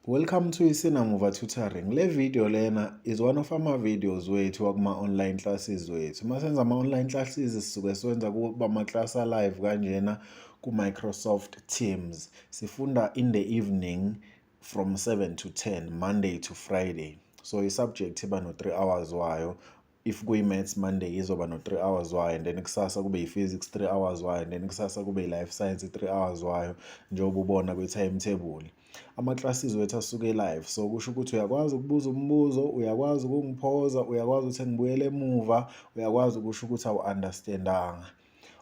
Welcome to Isinamuva Tutoring. Le video lena is one of our videos wethu wakuma-online classes wethu. Masenza ama-online classes sisuke siwenza kuba ama-class alive kanjena ku-Microsoft Teams. Sifunda in the evening from 7 to 10, Monday to Friday. So i-subject iba no 3 hours wayo. If kuyi-maths Monday izoba no 3 hours wayo, and then kusasa kube i-physics 3 hours wayo, and then kusasa kube i-life science 3 hours wayo, njengoba ubona kwi-timetable. Ama-classes wethu asuke live, so kusho ukuthi uyakwazi ukubuza umbuzo, uyakwazi ukungiphoza, uyakwazi ukuthi ngibuyele emuva, uyakwazi ukusho ukuthi awu-understand-anga.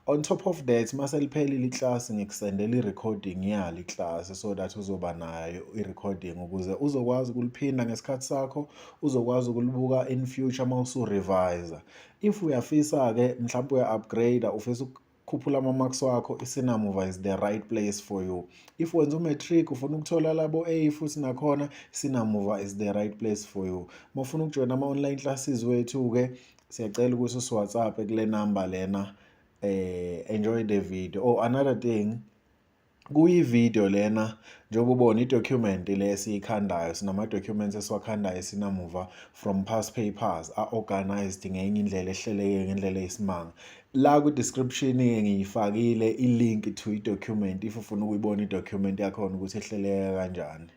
On top of that, mase liphelile i-class ngikusendela i-recording yale class so that uzoba nayo i-recording ukuze uzokwazi ukuliphinda ngesikhathi sakho, uzokwazi ukulibuka in future uma usu-revise. If uyafisa-ke mhlawumbe uya-upgrade, ufisa ukukhuphula ama-marks wakho, Isinamuva is the right place for you. If wenza u-matric ufuna ukuthola labo A futhi nakhona, Isinamuva is the right place for you. Uma ufuna ukujoyina ama-online classes wethu-ke, siyacela ukuthi usi-WhatsApp kule number lena. Enjoy the video. Oh, another thing, kuyi-video lena njengoba ubona i-document le esiyikhandayo, sinama-documents esiwakhandayo Isinamuva from past papers a-organized ngenye indlela ehleleke ngendlela eyisimanga. La ku-description-ke ngiyifakile i-link to i-document if ufuna ukuyibona i-document yakhona ukuthi ehleleke kanjani.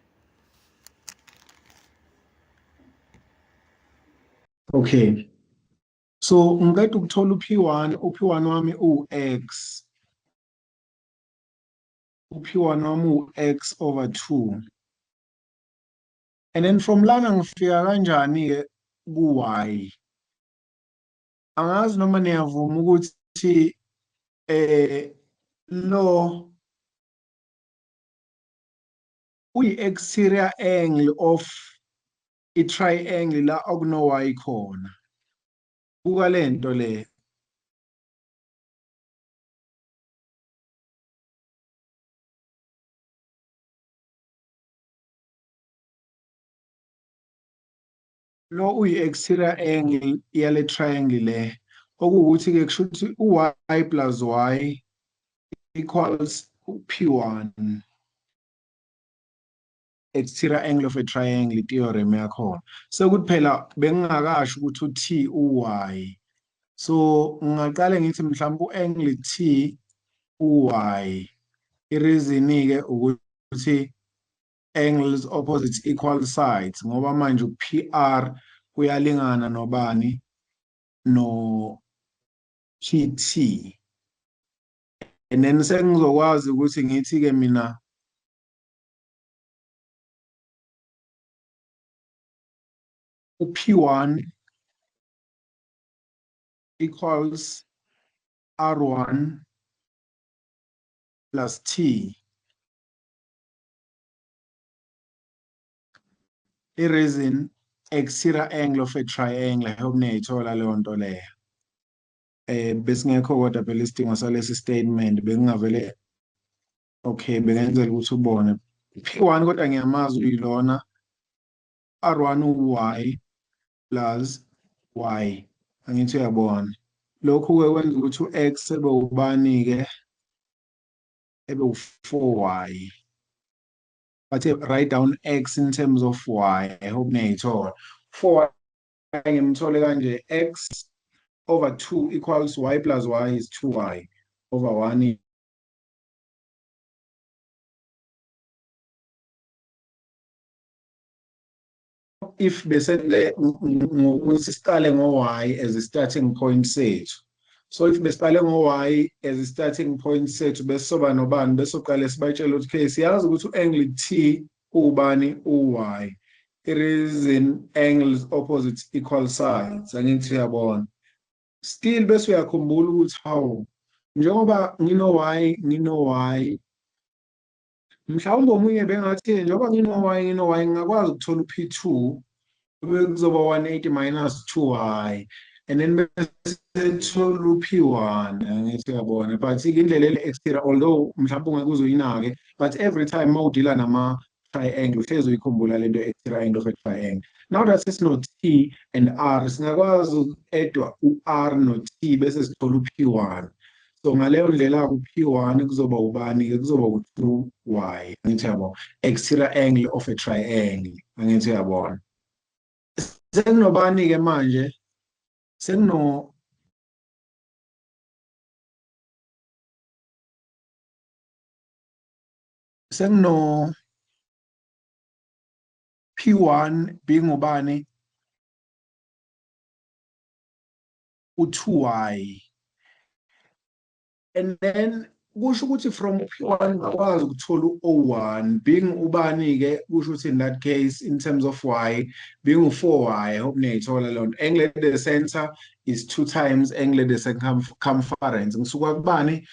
Okay. So ngikade ukuthola u-P1 wami u-X. U-P1 wami u-X over 2. And then from lana ngifika kanjani-ke ku-Y. Angazi noma niyavuma ukuthi lo uyi-exterior angle of i-triangle la okuno-Y khona. Buka le nto le. Lo uyi-exterior angle yale triangle le. Okuwukuthi-ke kusho ukuthi u-Y plus Y equals P1. Exterior angle of a triangle theorem yakhona. Sekuthi phela bengingakasho ukuthi u-T u-Y. So ngingaqale ngithi mhlawumbe u-angle T u-Y. I-reason-ke ukuthi angles opposites equal sides ngoba manje u-PR uyalingana nobani no GT. And then sengizokwazi ukuthi ngithi-ke mina u-P1 equals R1 plus T. I-reason exterior angle of a triangle. I hope niyayithola leyo nto leyo. Besingekho kodwa phela isidingo salesi statement bengingavele okay bengenzela ukuthi ubone P1 kodwa ngiyamazi uyilona R1 u-Y plus Y. Angithi uyabona. Lokhu-ke kwenza ukuthi u-X ebe ubani-ke ebe u-4Y. But write down X in terms of Y. I hope niyayithola. 4Y ngimthole kanje, X over 2 equals Y plus Y is 2Y over 1. If bese siqale ngo-Y as a starting point sethu. So if besiqale ngo-Y as a starting point sethu bese soba nobani bese uqale sibatshela ukuthi okay siyazi ukuthi u-angle T ubani u-Y. I-reason angles opposites equal sides. Angithi uyabona. Still bese uyakhumbula ukuthi hawu njengoba ngino-Y mhlawumbe omunye bengathi njengoba ngino-Y ngingakwazi ukuthola u-P2 kuzoba 180 minus 2Y and then bese thola u-P1. Angithi uyabona but indlela ele-exterior although mhlawumbe ungeke uzoyinake but every time mawudila nama-triangle uhlezi uyikhumbula lento exterior angle of a triangle. Now that sesino-T and R singakwazi uku-add u-R no-T bese sithola u-P1. So ngaleyo ndlela ku-P1 kuzoba ubani-ke kuzoba u-2y angithi yabo exterior angle of a triangle angithi yabona. Sekunobani-ke manje sekuno sekuno P1 being ubani u-2y and then kusho ukuthi from P1 ngakwazi ukuthola u-O1 being ubani-ke kusho ukuthi in that case in terms of y being u-4y. I hope niyayithola leyo nto. Angle at the center is 2 times angle at the circumference. Ngisuka kubani?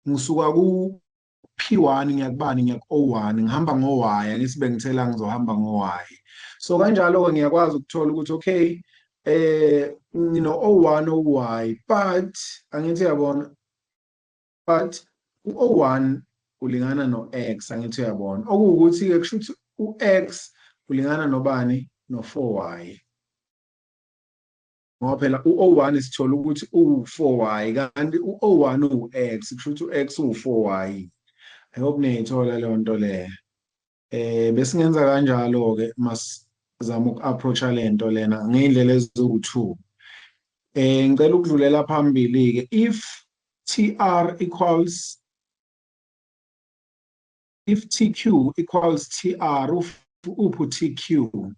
Ngisuka ku-P1 ngiyakubani ngiyaku-O1 ngihamba ngo-y angithi bengithela ngizohamba ngo-y. So kanjalo-ke ngiyakwazi ukuthola ukuthi okay ngino-O1 o-y but angithi yabona but u-O1 ulingana no-x angithi uyabona okuwukuthi-ke kusho ukuthi u-x ulingana nobani no-4y ngoba phela u-O1 sithola ukuthi u-4y kanti u-O1 uwu-x kusho ukuthi u-x uwu-4y. I hope niyayithola leyo nto leyo. Besingenza kanjalo-ke masizama uku-approach-a le nto lena ngey'ndlela eziwu-2. Ngicela ukudlulela phambili-ke if TR equals if TQ equals TR uphi TQ?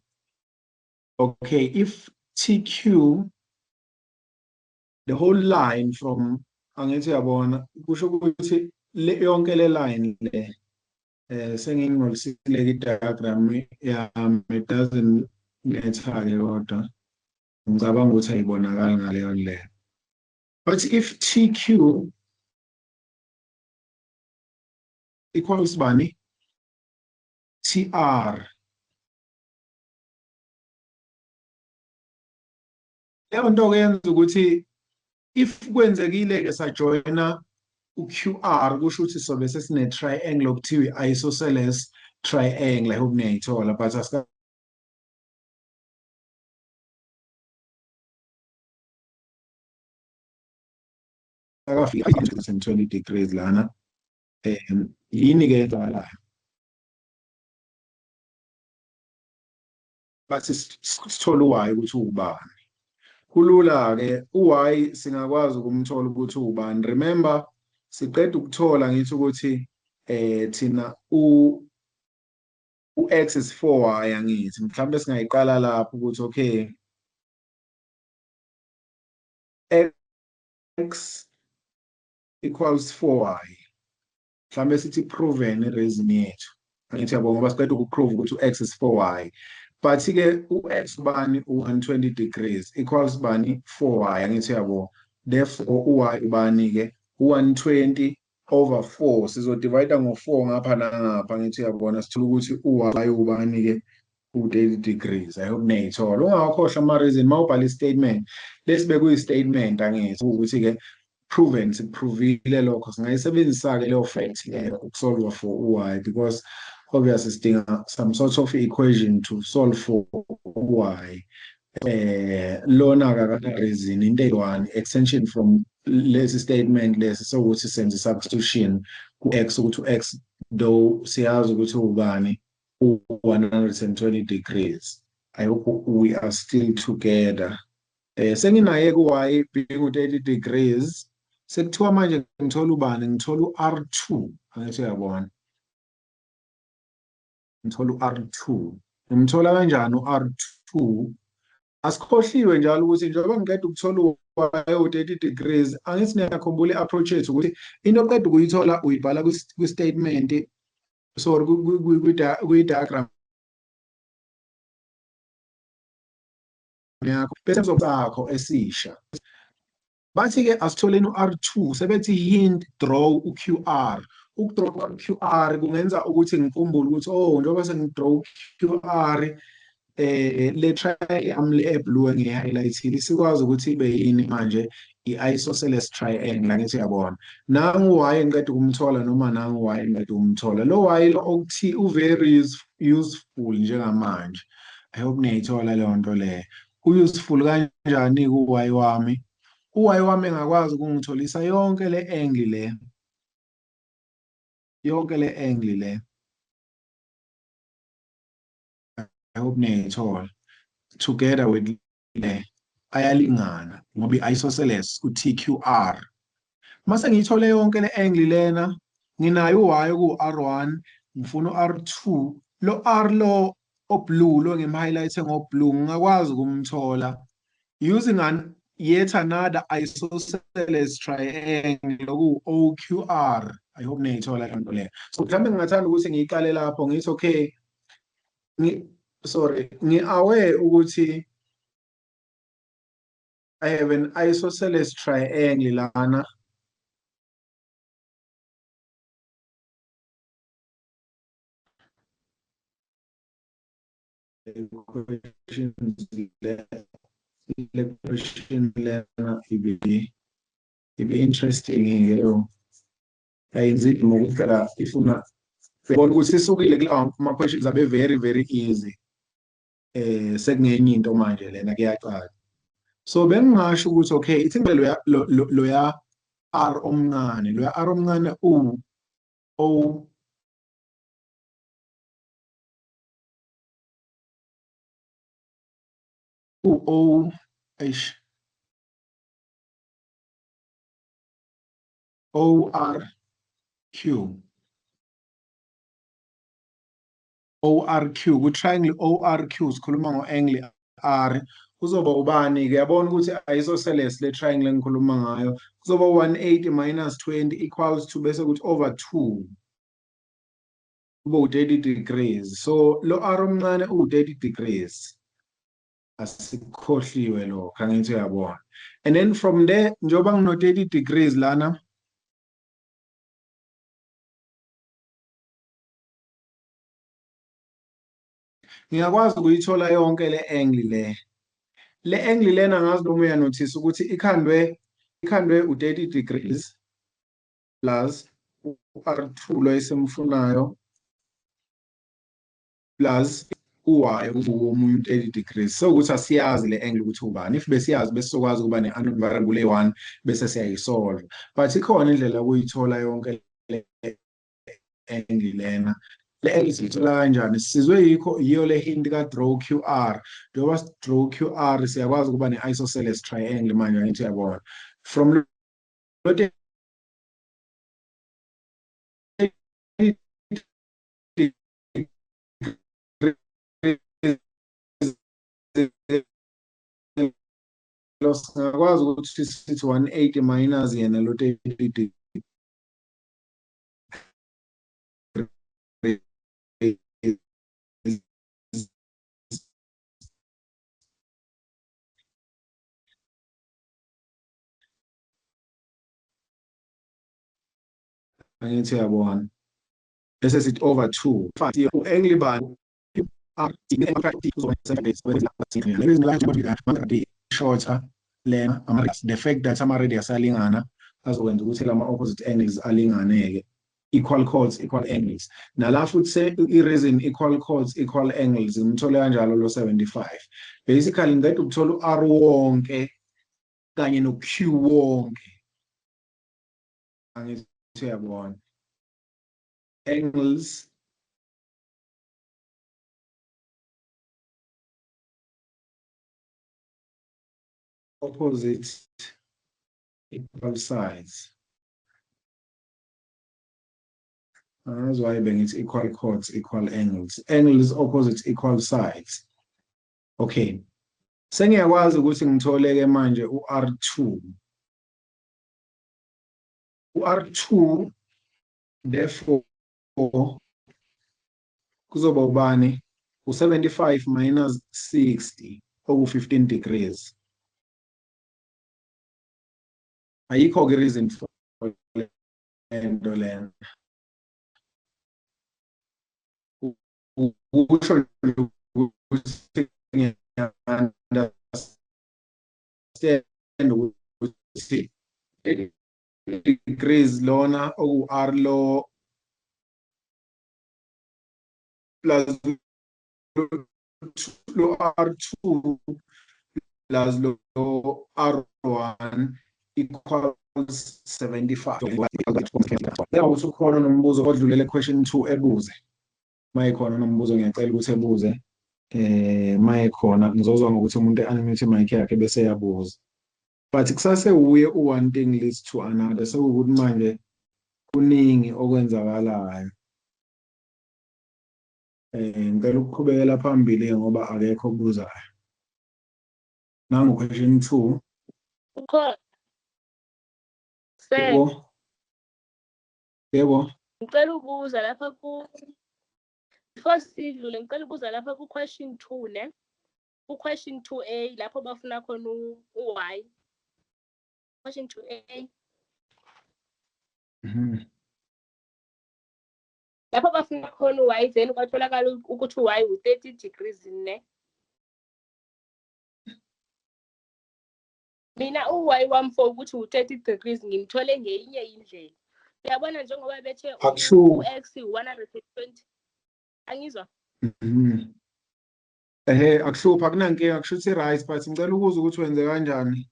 Okay, if TQ the whole line from angithi yabona kusho ukuthi yonke le line le senginginolisile i-diagram yami it doesn't get-ke kodwa ngicabanga ukuthi ayibonakali ngaleyo ndlela. But if TQ equals bani? TR. Leyo nto yenza ukuthi if kwenzekile-ke sajoyina u-QR kusho ukuthi sobe sesine-triangle okuthiwa i-isosceles triangle. I hope niyayithola but akafika 20 degrees lana. Yini-ke eyenzakalayo? Bathi sithole u-y ukuthi uwubani. Kulula-ke u-y singakwazi ukumthola ukuthi uwubani. Remember siqeda ukuthola ngithi ukuthi thina u-x is 4y angithi mhlawumbe singayiqala lapho ukuthi okay x equals 4y mhlawumbe sithi proven i-reason yethu angithi yabo ngoba siqeda ukuprove ukuthi u-x is 4y but-ke u-x bani u-120 degrees equals bani 4y angithi yabo therefore u-y ubani-ke u-120 over 4 sizodivide ngo-4 ngapha nangapha angithi yabona sithola ukuthi u-y ubani-ke u-30 degrees. I hope niyayithola ungawakhohlwa ama-reason uma ubhala i-statement lesibe kuyi-statement angithi ukuthi-ke proven siprovile lokho singayisebenzisa-ke leyo fact-ke ukusolve for u-y because obviously sidinga some sort of equation to solve for y. Lona-ke akana-reason into eyi-one extension from lesi statement lesi sokuthi senze substitution ku-x ukuthi u-x though siyazi ukuthi ubani u-120 degrees. I hope we are still together. Senginaye ku-y being u-30 degrees sekuthiwa manje ngithola ubani ngithola u-R2 angithi uyabona ngithola u-R2 ngimthola kanjani u-R2 asikhohliwe njalo ukuthi njengoba ngiqeda ukuthola u-y u-30 degrees angithi niyakhumbula i-approach yethu ukuthi into oqeda ukuyithola uyibhala kwi-statement sorry kwi-diagram yakho bese sakho esisha bathi-ke asitholeni u-R2 sebethi hint draw u-QR. Ukudraw u-QR kungenza ukuthi ngikhumbule ukuthi oh njengoba sengidraw u-QR le triangle yami le-blue engiyi-highlight-ile sikwazi ukuthi ibe yini manje i-isosceles triangle angithi uyabona nangu-y engiqeda ukumthola noma nangu-y engiqeda ukumthola lo y lo okuthi u-very useful njengamanje. I hope niyayithola leyo nto leyo u-useful kanjani ku-y wami uwayi wami engakwazi ukungitholisa yonke le angle le, yonke le angle le, I hope niyayithola, together with le ayalingana ngoba i-isosceles ku-TQR. Mase ngiyithole yonke le angle lena, nginayo u-y ku-R1, ngifuna u-R2, lo R lo oblue lo ngim-highlight-e ngo-blue ngingakwazi ukumthola using yet another isosceles triangle oku-OQR. I hope niyayithola le nto leyo. So mhlawumbe ngingathanda ukuthi ngiyiqale lapho ngithi okay, ngi-aware ukuthi I have an isosceles triangle lana. Le question lena ibe interesting-ke ayenzile ngokuthi phela ifuna uyabona ukuthi isukile kulawa ama-questions abe very very easy, sekungenye into manje lena kuyaqala. So bengingasho ukuthi okay, ithi ngibele loya R omncane, loya R omncane o u-O, eish, ORQ, ORQ, ku-triangle ORQ sikhuluma ngo-angle R, kuzoba ubani-ke? Yabona ukuthi isosceles le triangle engikhuluma ngayo, kuzoba 180 minus 20 equals to bese kuthi over 2, kube u-30 degrees. So lo R omncane u-30 degrees, asikhohliwe lokho, angithi uyabona. And then from there, njengoba ngino-30 degrees lana, ngiyakwazi ukuyithola yonke le angle le. Le angle lena ngazi noma uyanothisa ukuthi ikhandwe u-30 degrees plus u-R2 lo esimfunayo plus u-y omunye u-30 degrees. So ukuthi asiyazi le angle ukuthi ubani. If besiyazi bese sokwazi ukuba ne-unknown variable eyi-1 bese siyayisolve. But ikhona indlela yokuyithola yonke le angle lena. Le angle siyithola kanjani? Sisizwe yiyo le hint ka-draw QR. Njengoba si-draw QR siyakwazi ukuba ne-isosceles triangle manje, angithi uyabona. From lo singakwazi ukuthi sithi 180 minus yena lo 30 degrees. Angithi uyabona, bese sithi over 2 u-angle bani shorter lena the fact that ama-radius alingana azokwenza ukuthi lama-opposite angles alingane-ke, equal chords equal angles. Nala futhi i-reason equal chords equal angles ngimthole kanjalo lo 75. Basically ngiceda ukuthola u-R wonke kanye no-Q wonke, angithi uyabona, angles opposite equal sides. That's why bengithi equal chords equal angles. Angles opposite equal sides. Okay. Sengiyakwazi ukuthi ngithole-ke manje u-R2. U-R2 therefore kuzoba ubani? U-75 minus 60 oku-15 degrees. Ayikho-ke reason for lento lena. Ukusho ukuthi ngiya-understand ukuthi degrees lona oku-R lo plus lo R2 plus lo R1 equals 75. Uyawuthi ukhona nombuzo odlulele question 2 ebuze. Mayikhona nombuzo ngiyacela ukuthi ebuze. Mayikhona ngizozwa ngokuthi umuntu unmute mic yakhe bese yabuza. But kusase uye one thing leads to another. Sekuwukuthi manje kuningi okwenzakalayo. Ngicela ukuqhubekela phambili ngoba akekho okubuzayo. Nangu question 2. Yebo. Yebo. Ngicela ukubuza lapha before sidlule ngicela ukubuza lapha ku question 2 ne. Ku question 2A lapho bafuna khona u-y. Question 2A. Lapho bafuna khona u-y then kwatholakala ukuthi u-y u-30 degrees ne. Mina u-y wami for ukuthi u-30 degrees ngimthole ngenye indlela. Uyabona njengoba bethe u-x 120. Angizwa? Akuhlupha akunankinga akushuthi right but ngicela ukuza ukuthi wenze kanjani.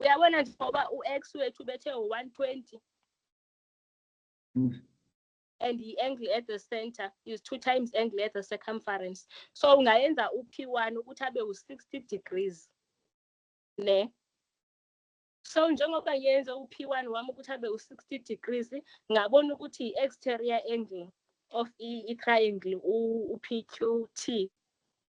Uyabona njengoba u-x wethu bethe u-120 and the angle at the center is 2 times angle at the circumference. So ungayenza u-P1 ukuthi abe u-60 degrees ne. So njengoba ngiyenza u-P1 wami ukuthi abe u-60 degrees ngabona ukuthi i-exterior angle of i-triangle u-PQT,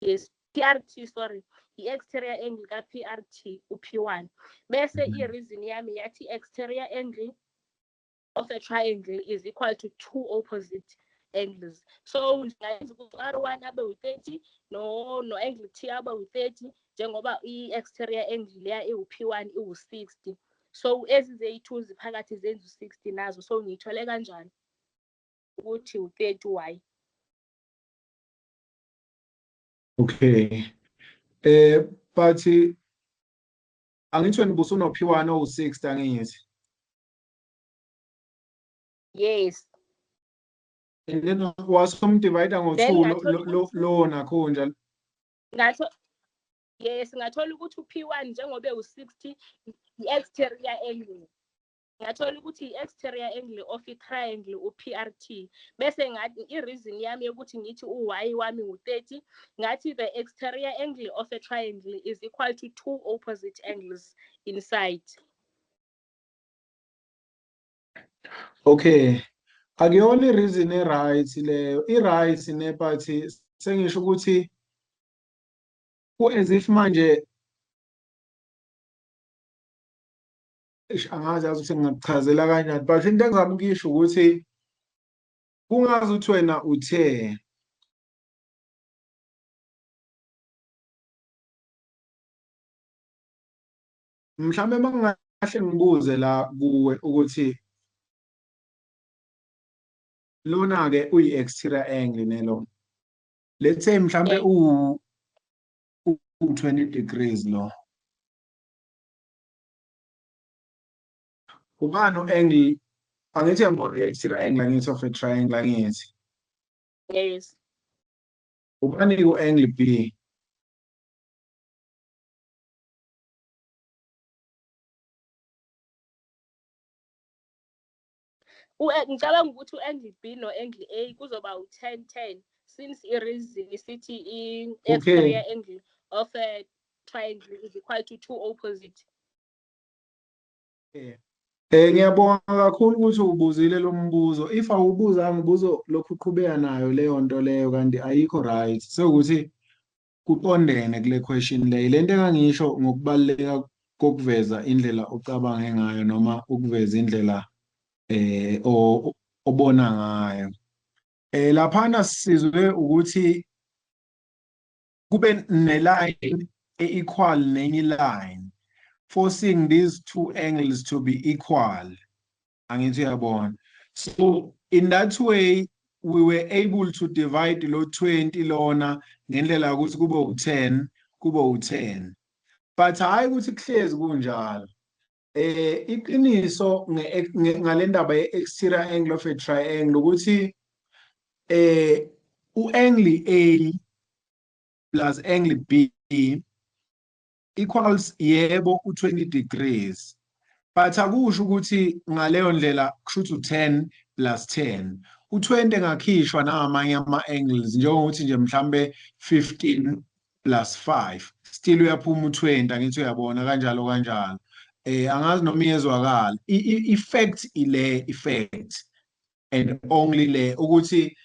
yes, PRT, sorry, i-exterior angle ka-PRT u-P1 bese i-reason yami yathi exterior angle of a triangle is equal to 2 opposite angles. So ngayenza ukuthi R1 abe u-30 no angle T abe u-30 njengoba i-exterior angle leya ewu-P1 iwu-60. So ezizeyi-2 ziphakathi zenza u-60 nazo. So ngiyithole kanjani ukuthi u-30y. Okay. But angithi wena busuno P1 owu-60 angithi. Yes. And then wasumdivide ngo-2 lo nakho njalo. Ngatho yes ngathola ukuthi u-P1 njengoba u-60 i-exterior angle. Ngathola ukuthi i-exterior angle of i-triangle u-PRT bese ngathi i-reason yami yokuthi ngithi u-y wami u-30 ngathi the exterior angle of a triangle is equal to 2 opposite angles inside. Okay. Akuyona i-reason e-right leyo. I-right ne-but sengisho ukuthi as if manje angazi ukuthi ngingakuchazela kanjani but into engizama ukuyisho ukuthi kungazi ukuthi wena uthe mhlambe mangahle ngibuze la kuwe ukuthi lona ke uyi-exterior angle nelo, let's say mhlambe u-20 degrees lo, ubani u-angle angithi i-exterior angle angithi of a triangle angithi. Yes. Ubani u-angle B? Ngicabanga ukuthi u-angle B no-angle A kuzoba u-10-10 since i-reason isithi i-exterior angle of a triangle is equal to 2 opposite. Ngiyabonga kakhulu ukuthi ubuzile lo mbuzo. If awubuzanga ubuzo lokhu uqhubeka nayo leyo nto leyo kanti ayikho right. Sekuthi kuqondene kule question leyo. Lento engangisho ngokubaluleka kokuveza indlela ocabange ngayo noma ukuveza indlela obona ngayo. Laphana sisizwe ukuthi kube ne-line e-equal nenye line, forcing these two angles to be equal. Angithi uyabona. So in that way we were able to divide lo 20 lona ngendlela ukuthi kube u10 kube u10. But hayi ukuthi kuhlezi kunjalo. Iqiniso ngalendaba ye-exterior angle of a triangle ukuthi u-angle A plus angle B equals yebo u-20 degrees, but akusho ukuthi ngaleyo ndlela kusho ukuthi u-10 plus 10. U-20 engakhishwa nangamanye ama-angles njengokuthi nje mhlambe 15 plus 5 still uyaphuma u-20, angithi uyabona kanjalo kanjalo. Angazi noma iyezwakala. I-effect ile effect and only le ukuthi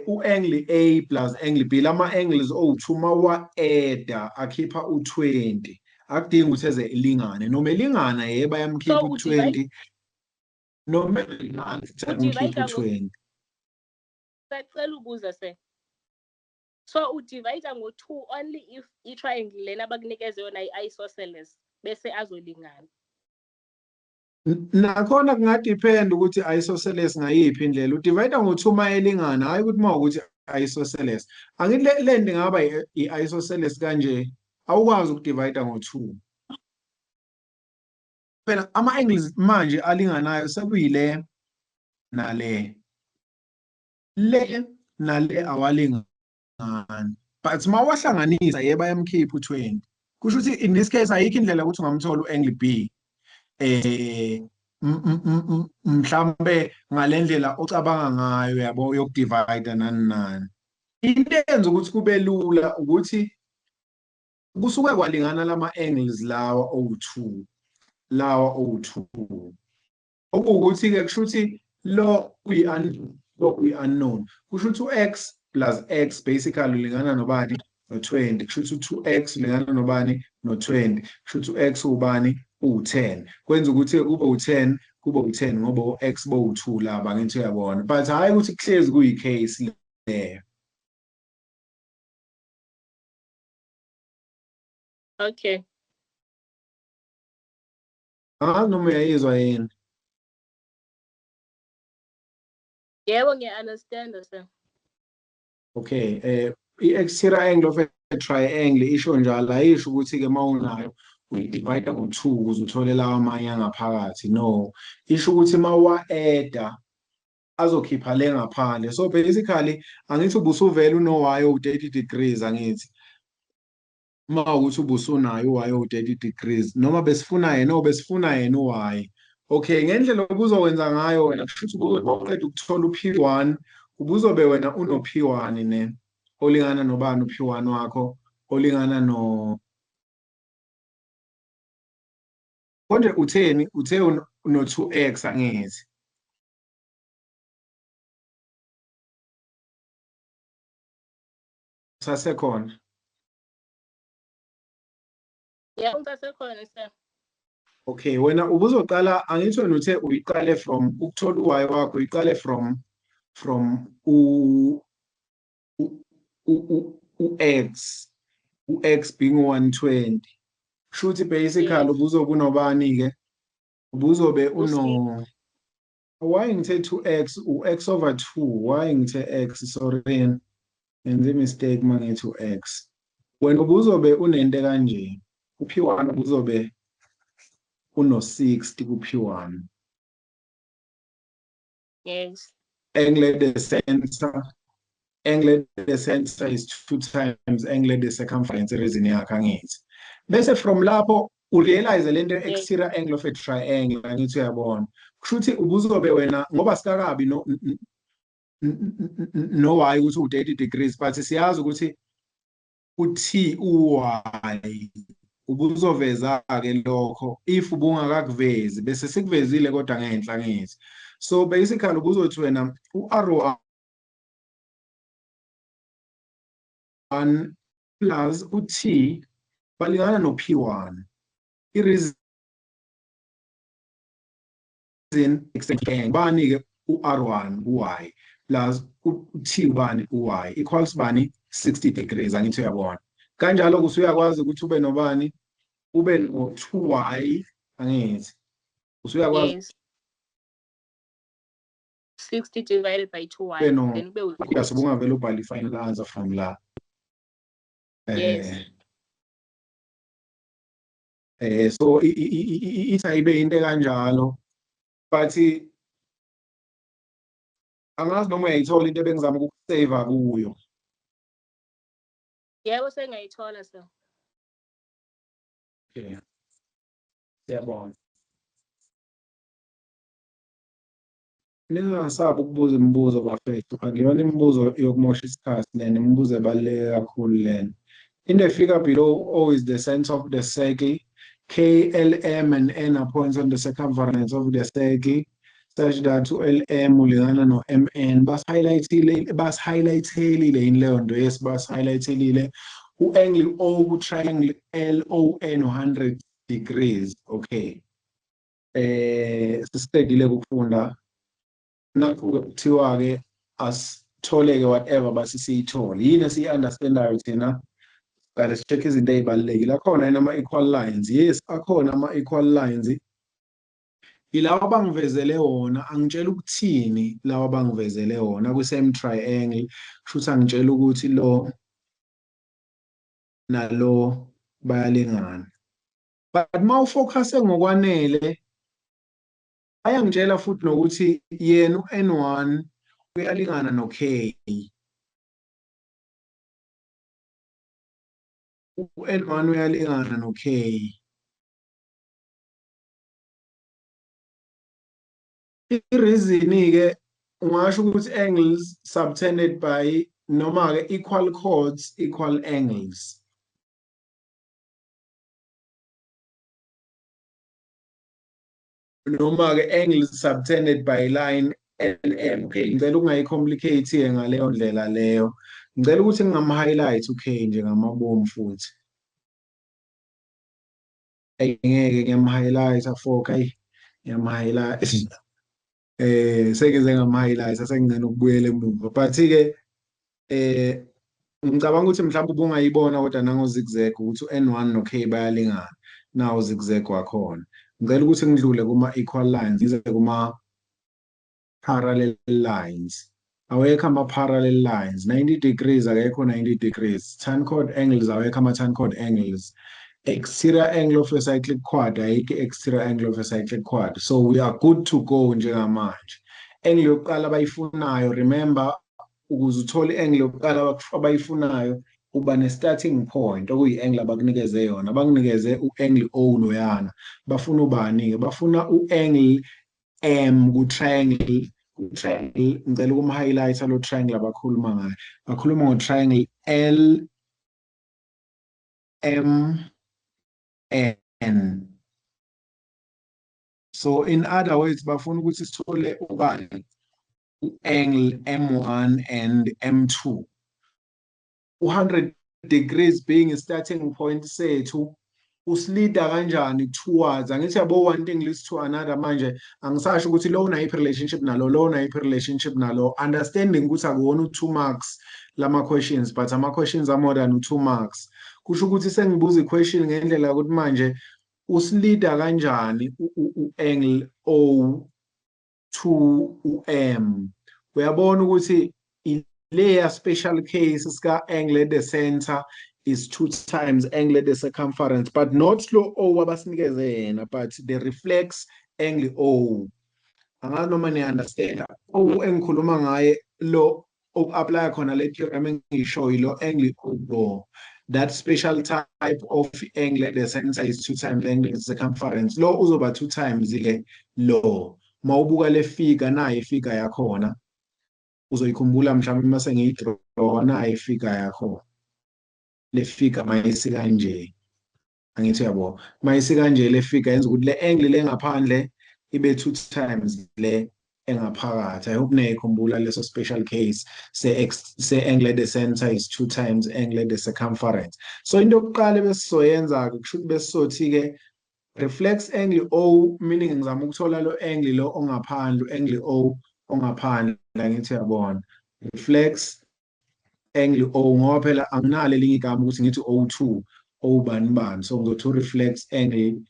u-angle A plus angle B lama-angles owu-2 mawa-eda akhipha u-20, akudingi ukuthi eze ilingane noma elingana yebo bayamkhipha So u-20 noma elingana amkhipha u-20. Sacela ubuza se. So udivide ngo-2 only if i-triangle lena abakunikeze yona i-isosceles bese azolingana. Nakhona kungadepend ukuthi isosceles ngayiphi indlela udivide ngo-2 mayelingana, hayi ukuthi mawukuthi isosceles. Angithi le nto ingaba i-isosceles kanje awukwazi ukudivide ngo-2. Phela ama-angles manje alinganayo sekuyile nale, le nale awalingani, but mawahlanganisa yebo bayamkhipha u-20. Kusho ukuthi in this case ayikho indlela ukuthi ungamthola u-angle B mhlambe ngalendlela ocabanga ngayo yabo yokudivide nani nani. Into eyenza ukuthi kube lula ukuthi kusuke kwalingana lama-angles lawa owu-2, lawa owu-2. Okuwukuthi-ke kusho ukuthi lo kuyi-unknown, kusho ukuthi u-x plus x basically ulingana nobani? No-20. Kusho ukuthi u-2x ulingana nobani? No-20. Kusho ukuthi u-x ubani? U-10. Kwenza ukuthi kube u-10, kube u-10 ngoba u-x bowu-2 laba, ngithi uyabona, but hhayi ukuthi kuhlezi kuyi-case leyo. Okay. Noma uyayizwa yini? Yebo ngiya-understand sir. Okay, i-exterior angle of a triangle isho njalo, ayisho ukuthi-ke uma unayo uyidivide ngo-2 ukuze uthole lawa amanye angaphakathi, no. Isho ukuthi uma wa-eda azokhipha le ngaphandle. So basically angithi ubusuvele uno-y owu-30 degrees, angithi uma ukuthi ubusunayo u-y owu-30 degrees noma besifuna yena besifuna yena u-y. Okay, ngendlela obuzowenza ngayo wena kushuthi uqeda ukuthola u-P1 ubuzobe wena uno-P1 ne olingana nobani u-P1 wakho olingana no konje utheni? Uthe no-2x angithi sasekhona. Yebo ngisasekhona sir. Okay, wena ubuzoqala, angithi wena uthe uyiqale from ukuthola u-y wakho uyiqale from u-x, u-x being 120. Kusho ukuthi basically ubuzobe unobani-ke? Ubuzobe uno, why ngithe 2x, u-x over 2, why ngithe x, sorry, ngenze mistake uma ngithi u-x. Wena ubuzobe unento kanje, u-P1 ubuzobe uno-60 ku-P1. Yes. Angle at the center is 2 times angle at the circumference erizini yakho, angithi. Bese from lapho urealize lento exterior angle of a triangle, angithi uyabona. Kusho ukuthi ubuzobe wena ngoba sikakabi no y ukuthi u-30 degrees, but siyazi ukuthi u-t u-y ubuzoveza-ke lokho if ubungakakuvezi bese sikuvezile kodwa ngenhla, angithi. So basically ubuzothi wena u-R1 plus u-t balingana no-P1. I-reason bani-ke u-R1 u-y plus u-t ubani u-y equals bani 60 degrees, angithi uyabona. Kanjalo usuyakwazi ukuthi ube nobani? Ube no-2y, angithi. Usuyakwazi. Yes. 60 divided by 2y. Then ube uyasubungavele ubhale i-final answer from la. Yes. So ithi ayibe into kanjalo, but angazi noma uyayithola into ebengizama ukuseva kuyo. Yebo, sengiyayithola sir. Okay. Siyabonga. Ningasabi ukubuza imibuzo bafethu, akuyona imibuzo yokumosha isikhathi lena, imibuzo ebaluleke kakhulu lena. In the figure below, O is the center of the circle. K, L, M, and N are points on the circumference of the circle, such that u-LM ulingana no-MN. Bas-highlight-elile yini leyo nto? Yes, bas-highlight-elile. U-angle O ku-triangle LON 100 degrees. Okay. Sisiqedile ukufunda. Nakho kuthiwa-ke asithole-ke whatever basi siyithole. Yini esiyi-understand-ayo thina? Qale si-check izinto ey'balulekile. Akhona yini ama-equal lines? Yes, akhona ama-equal lines. Ilawa abangivezele wona, angitshela ukuthini lawa abangivezele wona kwi-same triangle. Kusho ukuthi angitshela ukuthi lo nalo bayalingana. But uma ufocus-e ngokwanele, ayangitshela futhi nokuthi yena u-N1 uyalingana no-K. U-N1 uyalingana no-K. I-reason-ke ungasho ukuthi angles subtended by noma-ke equal chords equal angles. Noma-ke angles subtended by line LM. Okay, ngicela ungayi-complicate-ke ngaleyo ndlela leyo. Ngicela ukuthi ngingam-highlight u-K nje ngamabomu futhi. Ngeke ngiyam-highlight-a folk, ayi ngiyam-highlight. Sengize ngam-highlight sengingena ukubuyela emuva. But-ke ngicabanga ukuthi mhlawumbe ubungayibona kodwa nango-zigzag ukuthi u-N1 no-K bayalingana. Nawo zigzag wakhona. Ngicela ukuthi ngidlule kuma-equal lines, ngize kuma-parallel lines. Awekho ama-parallel lines. 90 degrees akekho 90 degrees. Tan chord angles awekho ama-tan chord angles. Exterior angle of a cyclic quad ayikho exterior angle of a cyclic quad. So we are good to go njengamanje. Angle yokuqala abayifunayo, remember, ukuze uthole i-angle yokuqala abayifunayo uba ne-starting point okuyi-angle abakunikeze yona. Bakunikeze u-angle O loyana. Bafuna ubani-ke? Bafuna u-angle M ku-triangle. Triangle, ngicela ukum-highlighter lo triangle abakhuluma ngayo. Bakhuluma ngo-triangle LMN. So in other words, bafuna ukuthi sithole ubani? U-angle M1 and M2. 100 degrees being a starting point sethu, usilida kanjani towards, angithi yabo one thing leads to another. Manje angisasho ukuthi lo unayiphi relationship nalo, lo unayiphi relationship nalo. Understanding ukuthi akuwona u-2 marks lama questions, but ama questions are more than u-2 marks. Kusho ukuthi sengibuza i-question ngendlela yokuthi manje usilida kanjani u-angle O to u-M. Uyabona ukuthi leya special case sika-angle at the center is 2 times angle at the circumference, but not lo O abasinikeze yena, but the reflex angle O. Angazi noma ni-understand. O engikhuluma ngaye lo oku-apply khona le theorem engishoyo lo angle O. That special type of angle at the center is 2 times angle at the circumference. Lo uzoba 2 times-ke lo. Mawubuka le figure nayo ifigure yakhona. Uzoyikhumbula mhlawumbe mase ngiyidraw nayo ifigure yakho. Le figure mayisi kanje. Angithi uyabo. Mayisi kanje le figure yenza ukuthi le angle lengaphandle ibe 2 times le engaphakathi. I hope niyayikhumbula leso special case se angle at the center is 2 times angle at the circumference. So into yokuqala besizoyenza kusho ukuthi besizothi-ke reflex angle O, meaning ngizama ukuthola lo angle lo ongaphandle, angle O ongaphandle, angithi uyabona. Reflex angle O ngoba phela anginalo elinye igama ukuthi ngithi O2, O bani bani. So ngizothi reflex angle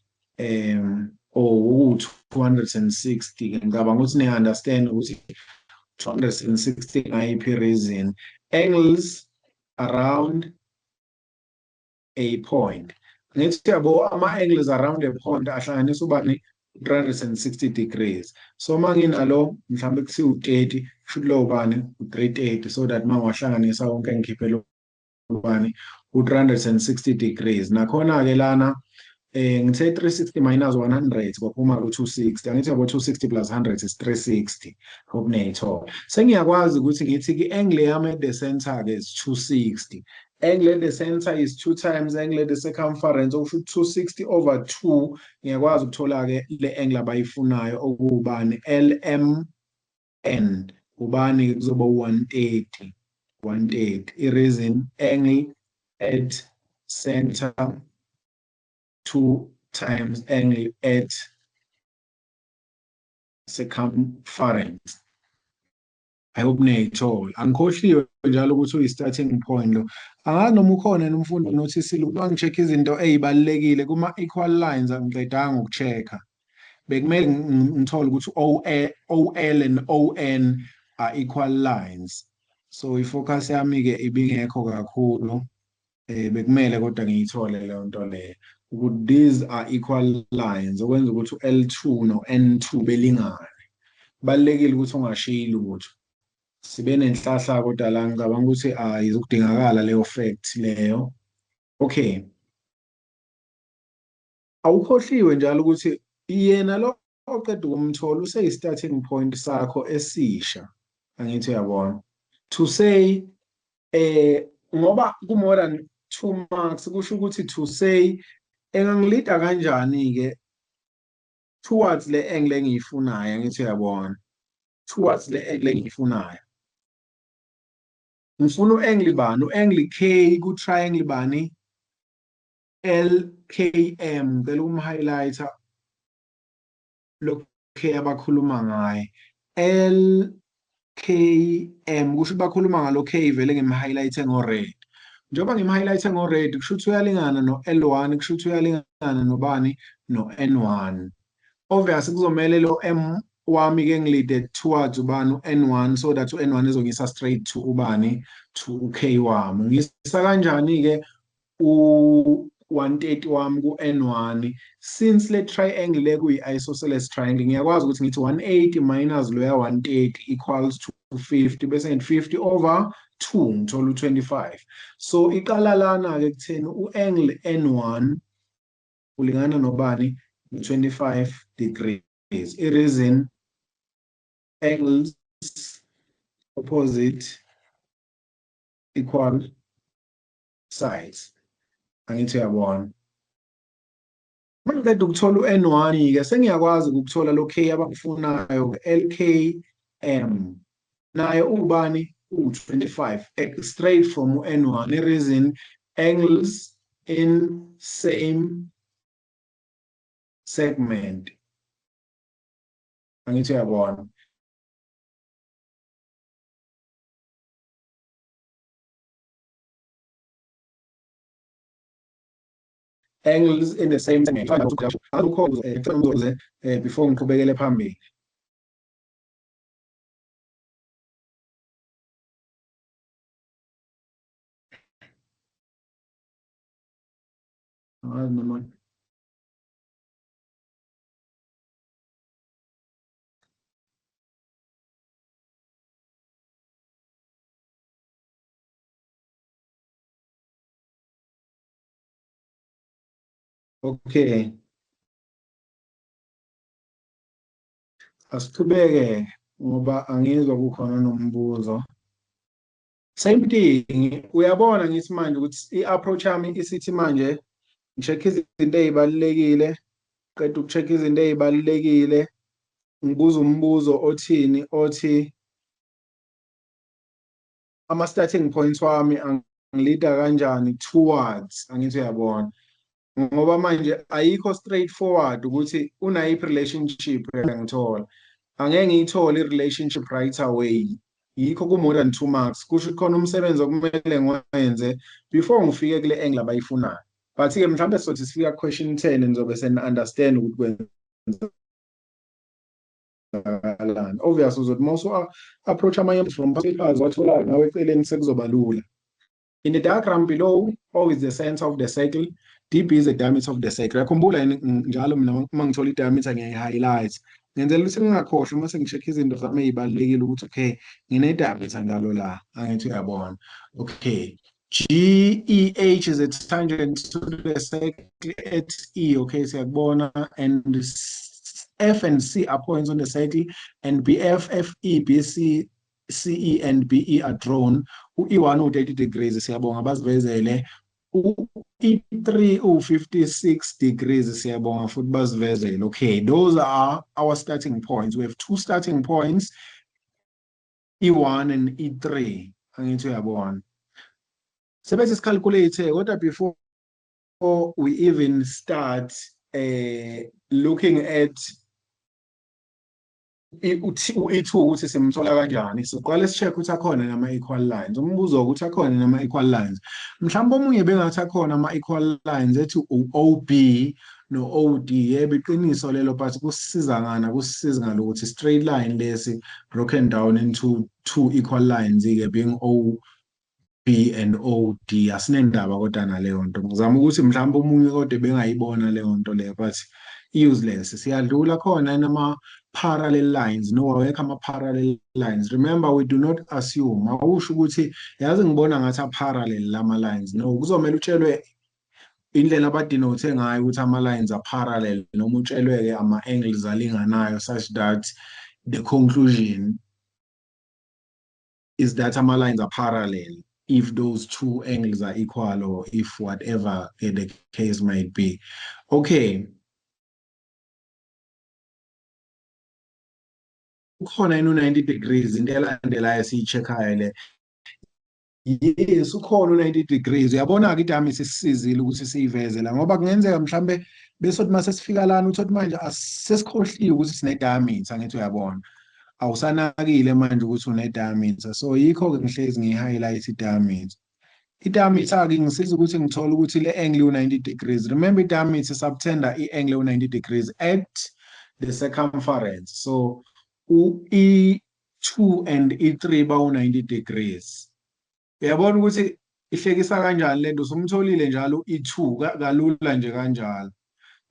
O 260. Ngicabanga ukuthi niya-understand ukuthi 260 ngayiphi reason. Angles around a point. Ngithi yabo ama-angles around a point ahlanganisa ubani? 360 degrees. So uma nginalo mhlawumbe kuthiwa u-30, kusho ukuthi lo bani u-330, so that uma ngiwahlanganisa wonke ngikhiphe lo ubani u-360 degrees. Nakhona-ke lana ngithe 360 minus 100 kwaphuma ku-260. Angithi yabo 260 plus 100 is 360. Hope niyayithola. Sengiyakwazi ukuthi ngithi i-angle yami at the center-ke is 260. Angle at the center is 2 times angle at the circumference of 260 over 2. Ngiyakwazi ukuthola-ke le angle abayifunayo okubani LMN. Ubani kuzoba 130. 130. I-reason angle at center 2 times angle at circumference. I hope niyayithola. Angikhohliwe njalo ukuthi uyi-starting point lo. Angazi noma ukhona umfundi unothisi ukuba ngi-check izinto ezibalekile kuma-equal lines angiqedanga ukuchecka. Bekumele ngithole ukuthi OL and ON are equal lines. So ifocus yami-ke ibingekho kakhulu. Bekumele kodwa ngiyithole leyo nto leyo. Ukuthi these are equal lines okwenza ukuthi L2 no N2 belingane. Balekile ukuthi ungashiyi lutho. Sibe nenhlahla kodwa la ngicabanga ukuthi izokudingakala leyo fact leyo. Okay. Awukhohliwe njalo ukuthi yena lo oqeda ukumthola useyi-starting point sakho esisha. Angithi uyabona. To say ngoba ku-more than 2 marks kusho ukuthi to say engangilida kanjani-ke towards le angle engiyifunayo. Angithi uyabona. Towards le angle engiyifunayo. Ngifuna u-angle bani? U-angle K ku-triangle bani? LKM. Ngicela ukum-highlighter lo K abakhuluma ngaye. LKM kusho bakhuluma ngalo K vele ngim-highlighte ngo-red. Njengoba ngim-highlighte ngo-red kusho ukuthi uyalingana no-L1, kusho ukuthi uyalingana nobani? No-N1. Obviously kuzomele lo M wami-ke ngilide towards ubani u-N1 so that u-N1 izongisa straight to ubani? To u-K wami. Ngisa kanjani-ke u-130 wami ku-N1? Since le triangle le kuyi-isosceles triangle ngiyakwazi ukuthi ngithi 180 minus loya 130 equals to 50 bese ngithi 50 over 2 ngithola u-25. So iqala lana-ke kutheni u-angle N1 ulingana nobani? 25 degrees. I-reason angles opposite equal sides. Angithi uyabona. Mangiqeda ukuthola u-N1-ke sengiyakwazi ukuthola lo K abakufunayo LKM. Naye ubani? U-25 straight from u-N1. I-reason angles in same segment. Angithi uyabona. Angles in the same segment. Before ngiqhubekele phambili. Okay. Asiqhubeke ngoba angizwa kukhona nombuzo. Same thing. Uyabona ngithi manje ukuthi i-approach yami isithi manje ngi-check izinto ezibalekile, qeda uku-check izinto ezibalekile, ngibuza umbuzo othini othi ama-starting points wami angilida kanjani towards. Angithi uyabona. Ngoba manje ayikho straightforward ukuthi unayiphi relationship ngithola. Angeke ngiyithole i-relationship right away. Yikho ku-more than 2 marks. Kusho khona umsebenzi okumele ngiwenze before ngifike kule angle abayifunayo. But-ke mhlawumbe sothi sifika question 10 nizobe seni-understand ukuthi kwenzakalani. Obviously uzothi uma approach amanye from papers wathola nawe eceleni sekuzoba lula. In the diagram below, O is the center of the circle, DB is the diameter of the circle. Yakhumbula njalo mina uma ngithola i-diameter ngiyayi-highlight. Ngenzela ukuthi ngingakhohlwa uma sengi-check izinto zami ezibalekile ukuthi okay, ngine-diameter njalo la. Angithi uyabona. Okay. GEH is a tangent to the cycle at E, okay, siyakubona, and F and C are points on the cycle, and BF, FE, BC, CE, and BE are drawn. U-E1 u-30 degrees, siyabonga basivezele. U-E3 u-56 degrees, siyabonga futhi basivezele. Okay, those are our starting points. We have two starting points, E1 and E3. Angithi uyabona. Sebese sicalculate kodwa before we even start looking at u-E2 ukuthi simthola kanjani, siqale si-check ukuthi akhona nama-equal lines. Umbuzo ukuthi akhona nama-equal lines. Mhlawumbe omunye bengathi akhona ama-equal lines ethi u-OB no-OD, yebo iqiniso lelo, but kusisiza ngana, kusisiza ngalokuthi straight line lesi broken down into two equal lines-ke being B and OD. Asinendaba kodwa naleyo nto. Ngizama ukuthi mhlawumbe omunye kodwa bengayibona leyo nto leyo, but useless. Siyadlula khona nama-parallel lines. No, awekho ama-parallel lines. Remember, we do not assume. Awusho ukuthi yazi ngibona ngathi a-parallel lama-lines. No, kuzomele utshelwe indlela abadenote ngayo ukuthi ama-lines are parallel, noma utshelwe-ke ama-angles alinganayo such that the conclusion is that ama-lines are parallel if those two angles are equal or if whatever the case might be. Okay. Ukhona yini u-90 degrees, into elandelayo siyi-check-ayo le. Yes, ukhona u-90 degrees. Uyabona-ke idami sisizile ukuthi siyiveze la, ngoba kungenzeka mhlambe bese uthi mase sifika lana uthi manje asesikhohliwe ukuthi sine-diameter, angithi uyabona. Awusanakile manje ukuthi une-diameter. So yikho-ke ngihlezi ngiyi-highlight i-diameter. I-diameter-ke ingisiza ukuthi ngithole ukuthi le angle u-90 degrees. Remember, i-diameter subtender i-angle u-90 degrees at the circumference. So u-E2 and E3 bawu-90 degrees. Uyabona ukuthi ihlekisa kanjani lento, usumtholile njalo E2 kalula nje kanjalo.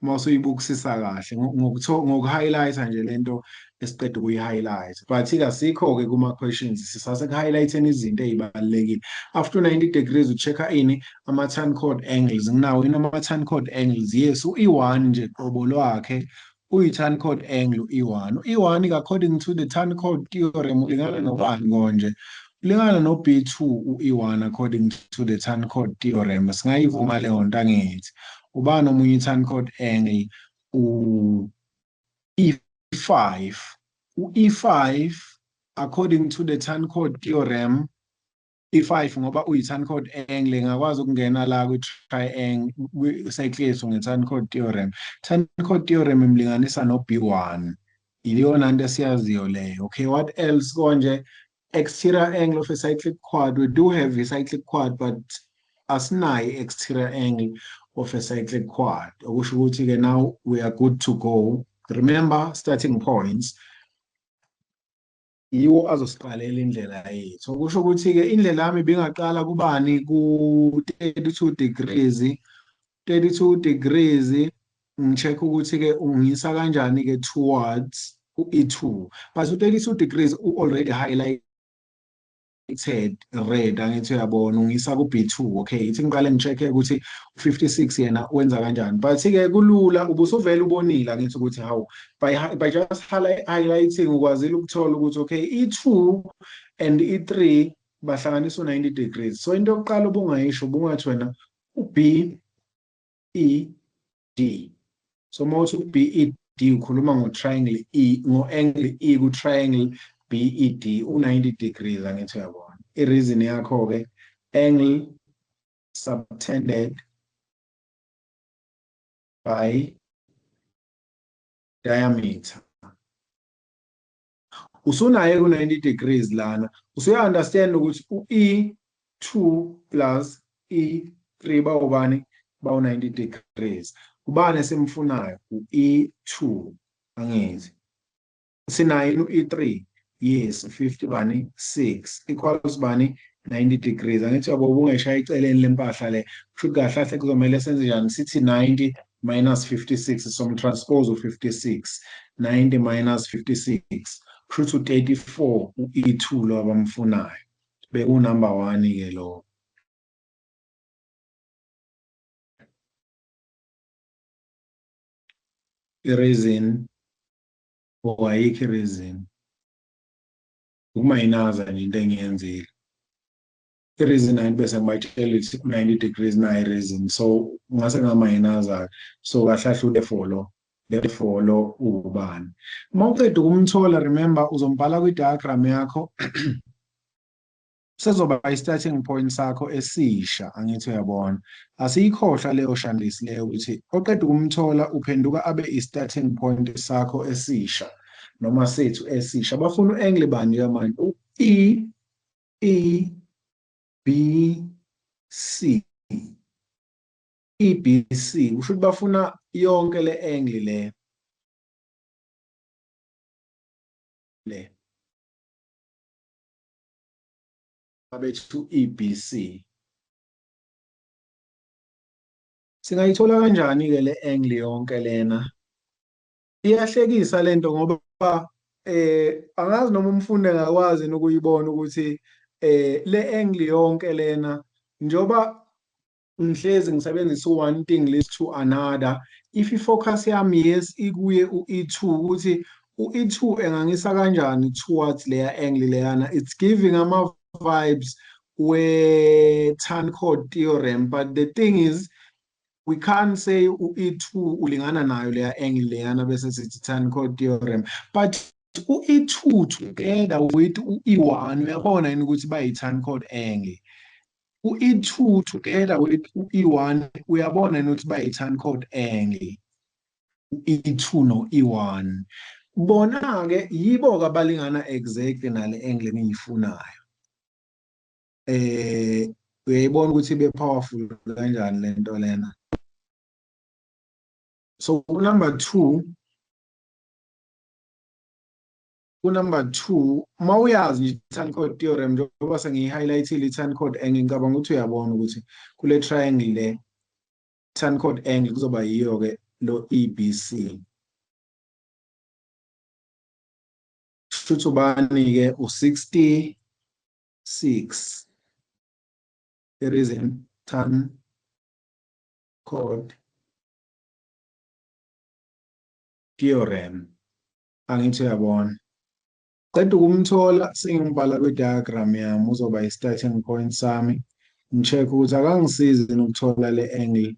Mase uyibukisisa kahle ngoku-highlighter nje lento esiqeda ukuyi-highlight. But asikho-ke kuma-questions, sisase-highlighting izinto ey'balulekile. After 90 degrees u-check-a ini ama-tan chord angles. Nginawo yini ama-tan chord angles? Yes, u-E1 nje qobo lwakhe uyi-tan chord angle u-E1. U-E1 according to the tan chord theorem ulingana nobani konje? Ulingana no-B2 u-E1 according to the tan chord theorem. Singayivuma leyo nto angithi. Ubani omunye i-tan chord angle? U-E5. U-E5 according to the tan chord theorem, E5 ngoba uyi-tan chord angle ngakwazi ukungena la kwi-triangle kwi-cyclis nge-tan chord theorem. Tan chord theorem imlinganisa no-B1. Iliyona nto esiyaziyo leyo. Okay, what else konje? Exterior angle of a cyclic quad. We do have a cyclic quad, but asinayo exterior angle of a cyclic quad. Okusho ukuthi-ke now we are good to go. Remember, starting points yiwo azosiqalela indlela yethu. Okusho ukuthi-ke indlela yami bingaqala kubani ku-32 degrees. 32 degrees ngi-check ukuthi-ke ungisa kanjani-ke towards u-E2. But u-32 degrees u-already highlighted red, angithi uyabona, ungisa ku-B2. Okay, ithi ngiqale ngi-check-e ukuthi u-56 yena wenza kanjani. But-ke kulula, ubusuvele ubonile angithi ukuthi hawu, by just highlighting ukwazile ukuthola ukuthi okay, E2 and E3 bahlanganisa u-90 degrees. So into yokuqala ubungayisho ubungathi wena u-B, E, D. So mawuthi u-B, E, D ukhuluma ngo-triangle E, ngo-angle E ku-triangle BED u-90 degrees angithi uyabona. I-reason yakho-ke angle subtended by diameter. Usunaye ku-90 degrees lana, usuya-understand ukuthi u-E2 plus E3 bawubani? Bawu-90 degrees. Ubani esimfunayo? U-E2 angithi. Sinayo u-E3. Yes, 50 bani 6 equals bani 90 degrees. Angithi yabo ubungeshaya iceleni lempahla le. Kusho kahle kahle kuzomela senze njani? Sithi 90 minus 56 somtranspose u-56. 90 minus 56. Kusho ukuthi 34 u-E2 lo abamfunayo. Beku number 1 ke lo. i-reason or ayikho i-reason. Ukumayinaza nje into engiyenzile. I-reason ayini bese ngibatshela ukuthi 90 degrees nayi reason. So ngase ngamayinaza. So kahle kahle therefore lo ubani. Uma uqeda ukumthola, remember uzombhala kwi-diagram yakho. Sezoba i-starting point sakho esisha, angithi uyabona. Asiyikhohlwa leyo shandisi leyo ukuthi oqeda ukumthola uphenduka abe i-starting point sakho esisha noma sethu esisha. Bafuna u-angle bani ke manje? E, B, C. EBC kusho ukuthi bafuna yonke le angle le abethu EBC. Singayithola kanjani-ke le angle yonke lena? Iyahlekisa lento ngoba angazi noma umfundi engakwazi ukuyibona ukuthi le angle yonke lena njoba ngihlezi ngisebenzisa one thing leads to another. If i-focus yami yes ikuye u-E2 ukuthi u-E2 engangisa kanjani towards leya angle leyana, it's giving ama-vibes we-Tann-Code theorem, but the thing is we can't say u-E2 ulingana nayo leya angle leyana bese sithi Tann-Code theorem, but u-E2 together with u-E1 uyabona yini ukuthi bayi-Tann-Code angle. U-E2 together with u-E1 uyabona yini ukuthi bayi-Tann-Code angle. U-E2 no-E1 bona-ke yibo-ke abalingana exactly nale angle engiyifunayo. Uyayibona ukuthi ibe-powerful kanjani le nto lena. So number two, uma uyazi nje i-Tann-Code theorem njengoba sengiyi-highlight-ile i-Tann-Code angle, ngicabanga ukuthi uyabona ukuthi kule triangle le Tann-Code angle kuzoba yiyo-ke lo EBC. Shuthi ubani-ke u-66. There is a Tann-Code theorem. Angithi uyabona. Qeda ukumthola sengimbhala kwi-diagram yami uzoba i-starting point sami. Ngi-check ukuthi akangisizi ukuthola le angle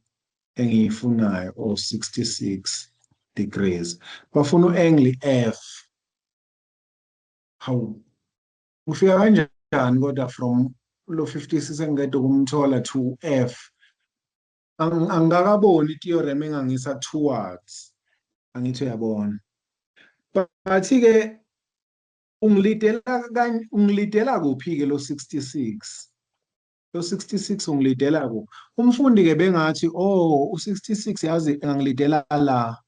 engiyifunayo or 66 degrees. Bafuna u-angle F. Hawu. Ufika kanjani kodwa from lo 56 engikade ukumthola to F? Angikakaboni i-theorem engangisa towards. Angithi uyabona. But-ke ungilidela kuphi-ke lo 66? Lo 66 ungilidela kuphi? Umfundi-ke bengathi u-66 yazi angilidela la.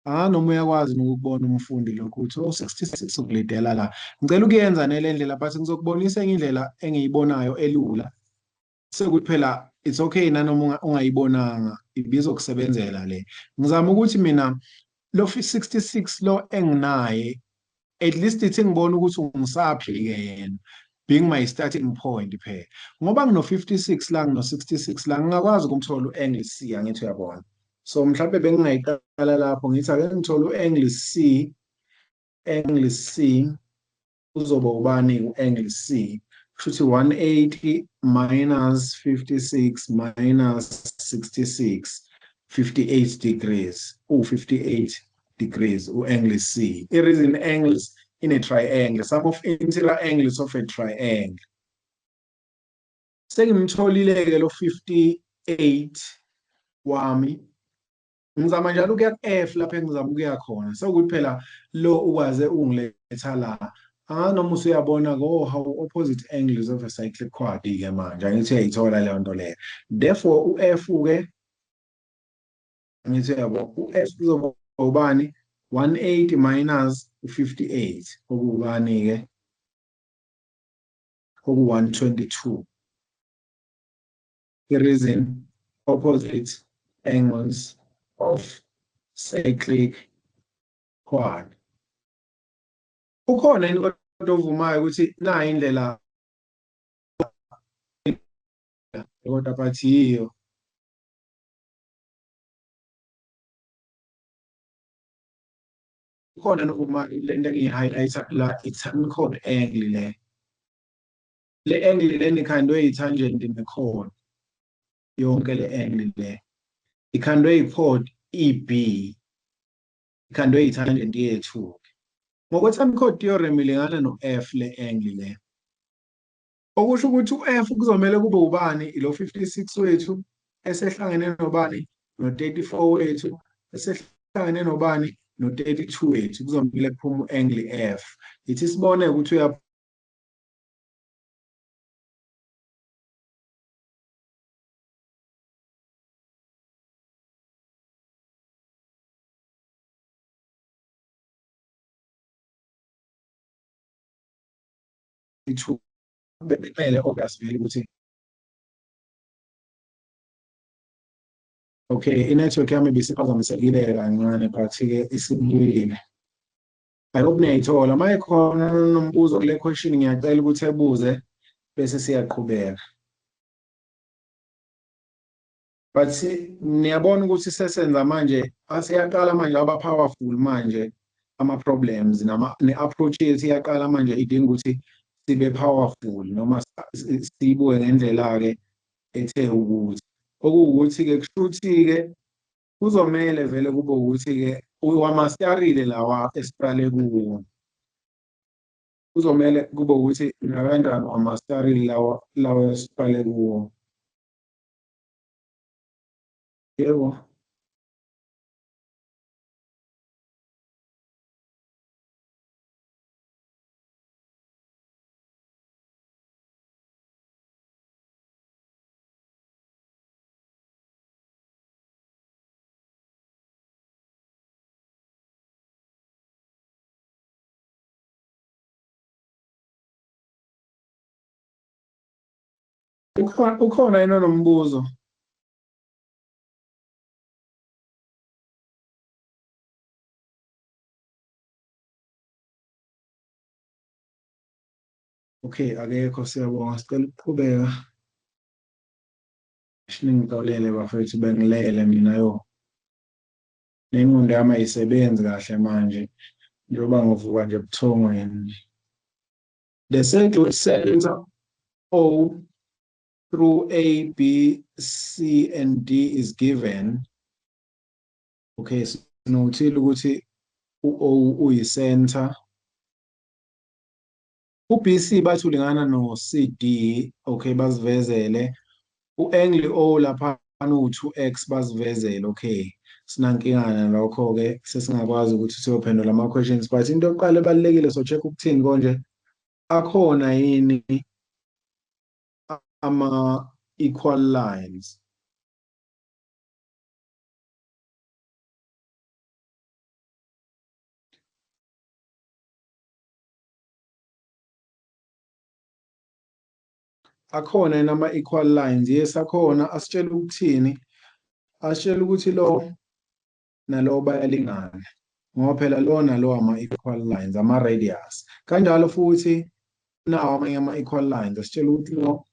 Noma uyakwazi ukubona umfundi lokhu ukuthi 66 ungilidela la. Ngicela ukuyenza nele ndlela but ngizokubonisa enye indlela engiyibonayo elula. Sekuthi phela it's okay nanoma ungayibonanga ibizokusebenzela le. Ngizama ukuthi mina lo 66 lo enginaye at least ithi ngibone ukuthi ungisaphi-ke yena being my starting point phela. Ngoba ngino 56 la ngino 66 la ngingakwazi ukumthola u-angle C, angithi uyabona. So mhlawumbe bengingayiqala lapho ngithi ake ngithole u-angle C uzoba ubani u-angle C? Kushuthi 180 minus 56 minus 66, 58 degrees. 58 degrees u-angle C. It is in angles in a triangle, some of interior angles of a triangle. Sengimtholile-ke lo 58 wami. Ngizama njalo ukuya ku-F lapho engizama ukuya khona. Sekuthi phela lo ukwaze ungiletha la. Noma usuyabona how opposite angles of a cyclic quad-ke manje. Angithi uyayithola leyo nto leyo. Therefore u-F-ke angithi uyabona u-F uzoba ubani? 180 minus 58 okubani-ke oku-122. The reason opposite angles of cyclic quad. Ukhona yini kodwa ovumayo ukuthi nayi indlela kodwa but yiyo khona nokuma lento engiyi-highlighter la i-time code angle le. Le angle le ikhandwe i-tangent nekhona. Yonke le angle le. Ikhandwe i-chord EB. Ikhandwe i-tangent yethu. Ngokwe-time code theorem ilingana no-F le angle le. Okusho ukuthi u-F kuzomele kube ubani ilo 56 wethu esehlangene nobani no-34 wethu esehlangene nobani no-32 wethu kuzomele kuphume u-angle F. Ithi sibone ukuthi uya two bekumele obviously ukuthi okay i-network yami ibisiphazamisekile kancane but-ke isibuyile. I hope niyayithola. Uma ikhona nombuzo kule question ngiyacela ukuthi ebuze bese siyaqhubeka. But niyabona ukuthi sesenza manje asiyaqala manje aba-powerful manje ama-problems ne-approach yethu iyaqala manje idinga ukuthi sibe powerful noma sibuke ngendlela-ke ethe ukuthi. Okuwukuthi-ke kusho ukuthi-ke kuzomele vele kube ukuthi-ke wamastarile lawa esiqale kuwo. Kuzomele kube ukuthi nakanjani wamastarile lawa esiqale kuwo. Yebo. Ukhona yini onombuzo? Okay, akekho siyabonga sicela ukuqhubeka. Ningixolele bafethu bengilele mina yo. Nengqondo yami ayisebenzi kahle manje njengoba ngovuka nje ebuthongweni. The circle center O through A, B, C, and D is given. Okay, sinokuthile ukuthi u-O uyi-center. U-BC bathi ulingana no-CD, okay, basivezele. U-angle O lapha u-2x basivezele, okay. Sinankingana lokho-ke sesingakwazi ukuthi siyophendula ama-questions, but into yokuqala ebalulekile so-check ukuthini konje akhona yini ama-equal lines. Akhona yini ama-equal lines? Yes, akhona. Asitshela ukuthini? Asitshela ukuthi lo nalo bayalingana. Ngoba phela lo nalo ama-equal lines, ama-radius. Kanjalo futhi nawo amanye ama-equal lines. Asitshela ukuthi lo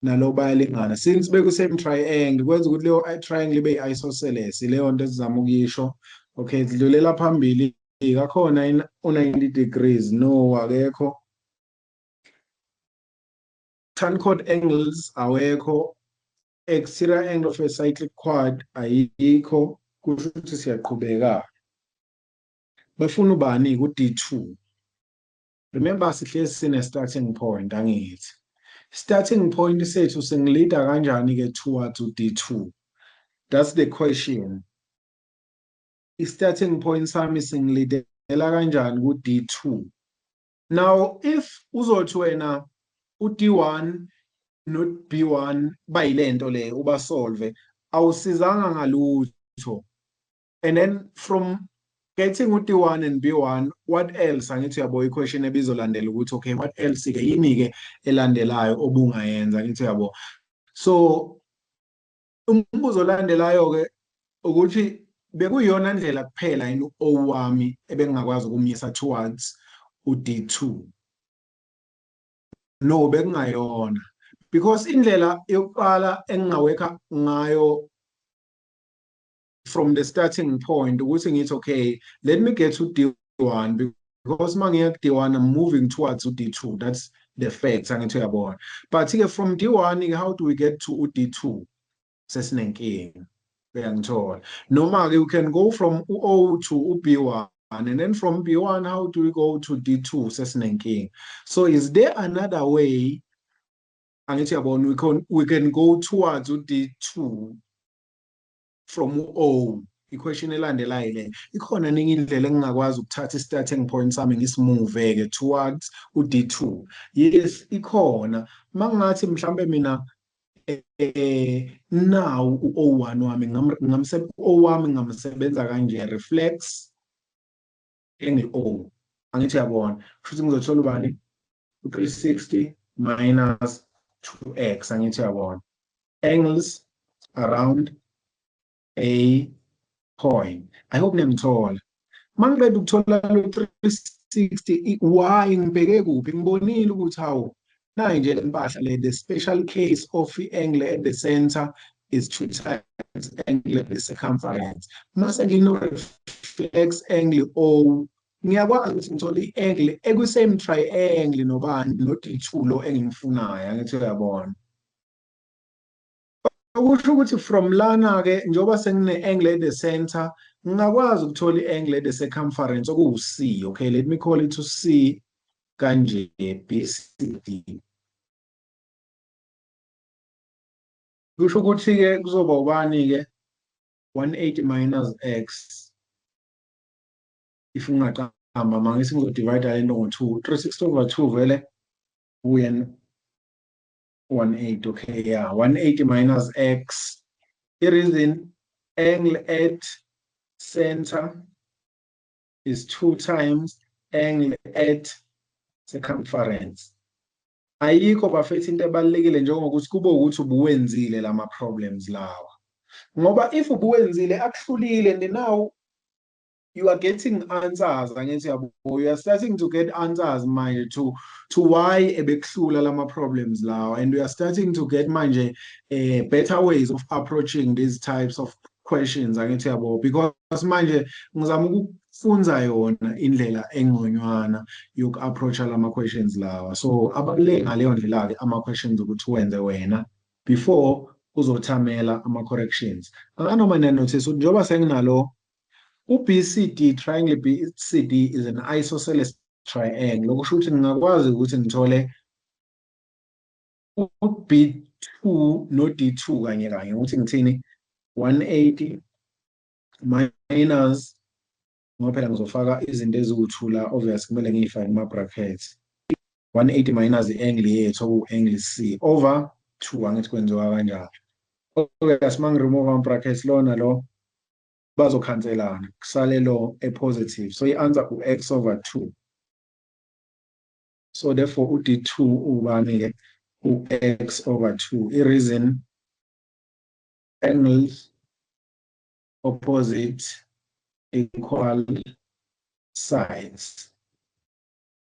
nalo bayalingana. Since beku-same triangle, kwenza ukuthi leyo triangle ibe i-isosceles. Leyo nto esizama ukuyisho. Okay, sidlulela phambili. Akhona yini u-90 degrees? No, akekho. Tan chord angles awekho. Exterior angle of a cyclic quad ayikho. Kusho ukuthi siyaqhubeka. Bafuna ubani ku-D2. Remember sihlezi sine starting point angithi. Starting point sethu singilida kanjani ke towards u-D2? That's the question. I-starting point sami singilidela kanjani ku-D2? Now if uzothi wena u-D1 no-B1 bayilento le ubasolve awusizanga ngalutho. And then from getting u-D1 and B1, what else? Angithi uyabo i-question ebizolandela ukuthi okay, what else ke yini ke elandelayo obungayenza angithi uyabo. So umbuzo olandelayo ke ukuthi bekuyiyona ndlela kuphela yini owami ebengakwazi ukumyisa towards u-D2. No, bekungayona. Because indlela yokuqala engingaweka ngayo from the starting point ukuthi ngithi okay, let me get to D1 because mangiya D1 I'm moving towards D2. That's the facts angithi uyabona. But from D1 how do we get to D2? Sesinenkinga. Uyangithola. Noma-ke you can go from O to B1 and then from B1 how do we go to D2? Sesinenkinga. So is there another way angithi uyabona we can go towards D2 from O? I-question elandelayo le ikhona ningi indlela engingakwazi ukuthatha i-starting point sami ngisimove-ke towards u-D2. Yes, ikhona. Mangathi mhlambe mina now u-O1 wami O wami ngamsebenza kanje reflex angle-O. Angithi uyabona. Futhi ngizothola ubani? U-360 minus 2x. Angithi uyabona. Angles around a point. I hope niyangithola. Mangibeda ukuthola lo 360 why ngibheke kuphi ngibonile ukuthi hawu nayi nje lempahla le the special case of angle at the center is 2 times angle at the circumference. Mase ngino reflex angle O ngiyakwazi ukuthi ngithole i-angle eku-same triangle nobani no D2 lo engimfunayo angithi uyabona. Okusho ukuthi from lana-ke njengoba sengine-angle at the center ngingakwazi ukuthola i-angle at the circumference okuwu-C. Okay, let me call it to C kanje BCD. Kusho ukuthi-ke kuzoba ubani-ke 180 minus x if ngingaqamba mangisi ngizodivide le nto ngo-2 360 over 2 vele kuye 180. Okay, yeah, 180 minus x. Here is in angle at center is 2 times angle at circumference. Ayikho bafethu into ebalekile njengokuthi kube ukuthi ubuwenzile lama problems lawa. Ngoba if ubuwenzile akuhlulile and now you are getting answers angithi yabo, you are starting to get answers manje to why ebekuhlula lama problems lawa, and we are starting to get manje better ways of approaching these types of questions angithi yabo, because manje ngizama ukufunza yona indlela engconywana yoku-approacha lama questions lawa. So abaluleke ngaleyo ndlela-ke ama-questions ukuthi wenze wena before uzothamela ama-corrections. Anganoma niyanotice ukuthi njengoba senginalo u-BCD, triangle BCD is an isosceles triangle. Okusho ukuthi ngingakwazi ukuthi ngithole u-B2 no-D2 kanye kanye ukuthi ngithini 180 minus ngoba phela ngizofaka izinto eziwuthula obviously kumele ngiyifake kuma-brackets 180 minus i-angle yethu oku-angle C over 2 angithi kwenziwa kanjalo. Okay, simangiremove ama-brackets lona lo bazokhanselana kusale lo e-positive, so i-answer u-x over 2. So therefore u-D2 ubani-ke u-x over 2. I-reason angles opposite equal sides.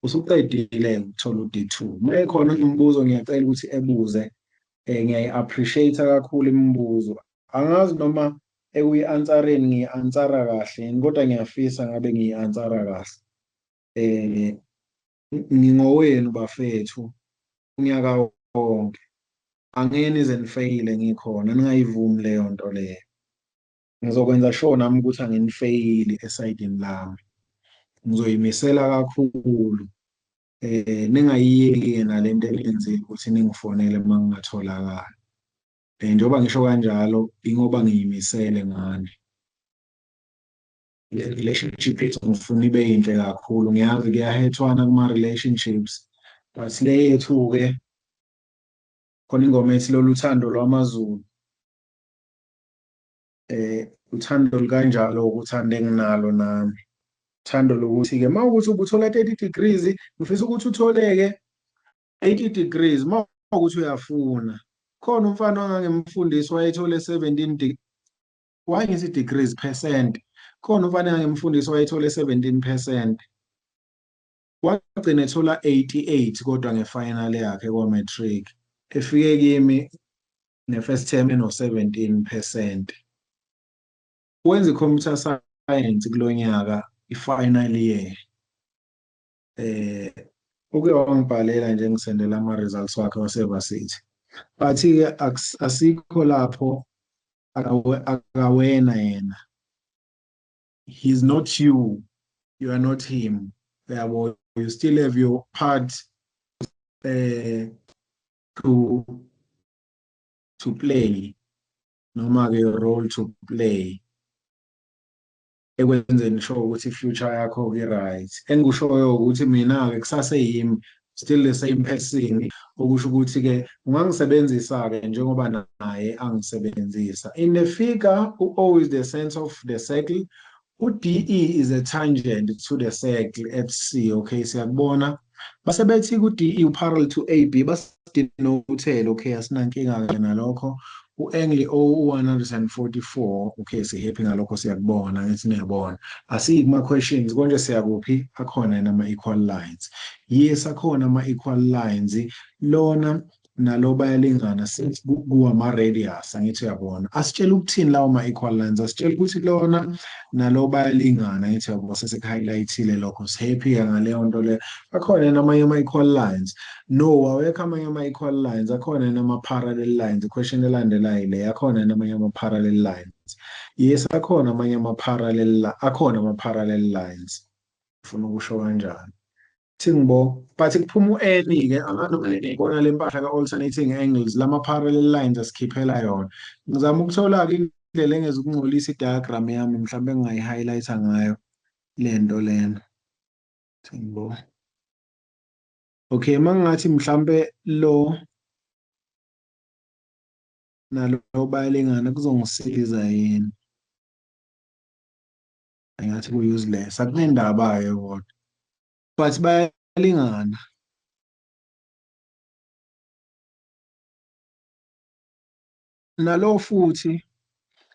Usuqedile ukuthola u-D2. Uma ekhona imibuzo ngiyacela ukuthi ebuze, ngiyayi-appreciate kakhulu imibuzo. Angazi noma ekuyi-answereni ngiyi-answera kahle kodwa ngiyafisa ngabe ngiyi-answera kahle. Ngingowenu bafethu unyaka wonke, angeke nize nifeyile ngikhona, ningayivumi leyo nto leyo. Ngizokwenza sure nami ukuthi anginifeyili esayidini lami, ngizoyimisela kakhulu. Ningayiyeki nale nto eniyenzile ukuthi ningifonele uma ngingatholakali. Njengoba ngisho kanjalo ingoba ngiyimisele ngani. Le relationship yethu ngifuna ibe yinhle kakhulu, ngiyazi kuyahethwana kuma-relationships but le yethu-ke khona ingoma ethi lolu thando lwamaZulu, uthando lukanjalo ukuthanda enginalo nami. Uthando lokuthi-ke uma ukuthi ubuthola 30 degrees ngifisa ukuthi utholeke 80 degrees uma ukuthi uyafuna. Khona umfana ongangimfundisi wayethole 17 wangithi degrees percent. Khona umfana engangimfundisi wayethole 17%. Wagcina ethola 88 kodwa ngefinal yakhe kwa-matric. Efike kimi ne-first term eno-17%. Wenza i-computer science kulo nyaka i-final year. Uke wangibhalela nje ngisendela ama-results wakhe wasevarsity. But-ke asikho lapho akawena yena. He's not you. You are not him. Yabo, you still have your part to play, noma-ke your role to play ekwenzeni sure ukuthi i-future yakho i-right. Engikushoyo ukuthi mina-ke kusaseyimi, still the same person, okusho ukuthi-ke ungangisebenzisa-ke njengoba naye angisebenzisa. In the figure, O is the center of the circle, u-DE is a tangent to the circle at C, okay, siyakubona. Base bethi ku-DE u-parallel to AB, basidenothele, okay, asinankinga-ke nalokho. U-angle O144, okay, si-happy ngalokho siyakubona, ngithi niyabona. Asikho kuma-questions, konje siyakuphi? Akhona nama-equal lines. Yes, akhona ama-equal lines. Lona nalo bayalingana kuwama-radius, angithi uyabona. Asitshela ukuthini lawo ma-equal lines, asitshela ukuthi lona nalo bayalingana, ngithi uyabona, sesikuhighlight-ile lokho, si-happy-ke ngaleyo nto leyo. Akhona namanye ama-equal lines. No, awekho amanye ama-equal lines, akhona nama-parallel lines. I-question elandelayo ile, akhona namanye ama-parallel lines. Yes, akhona amanye akhona ama-parallel lines. Ufuna ukusho kanjani? Thingbo, but kuphuma u-N-ke ngibona le mpahla ka-alternating angles, lama-parallel lines asikhiphela yona. Ngizama ukuthola-ke indlela engeza ukungcolisa i-diagram yami, mhlawumbe engingayi-highlighta ngayo le nto lena. Thingbo. Okay, mangathi mhlambe lo nalo bayalingana kuzongisiza yini? Engathi ku-useless, akunendaba-ke kodwa. But bayalingana. Nalo futhi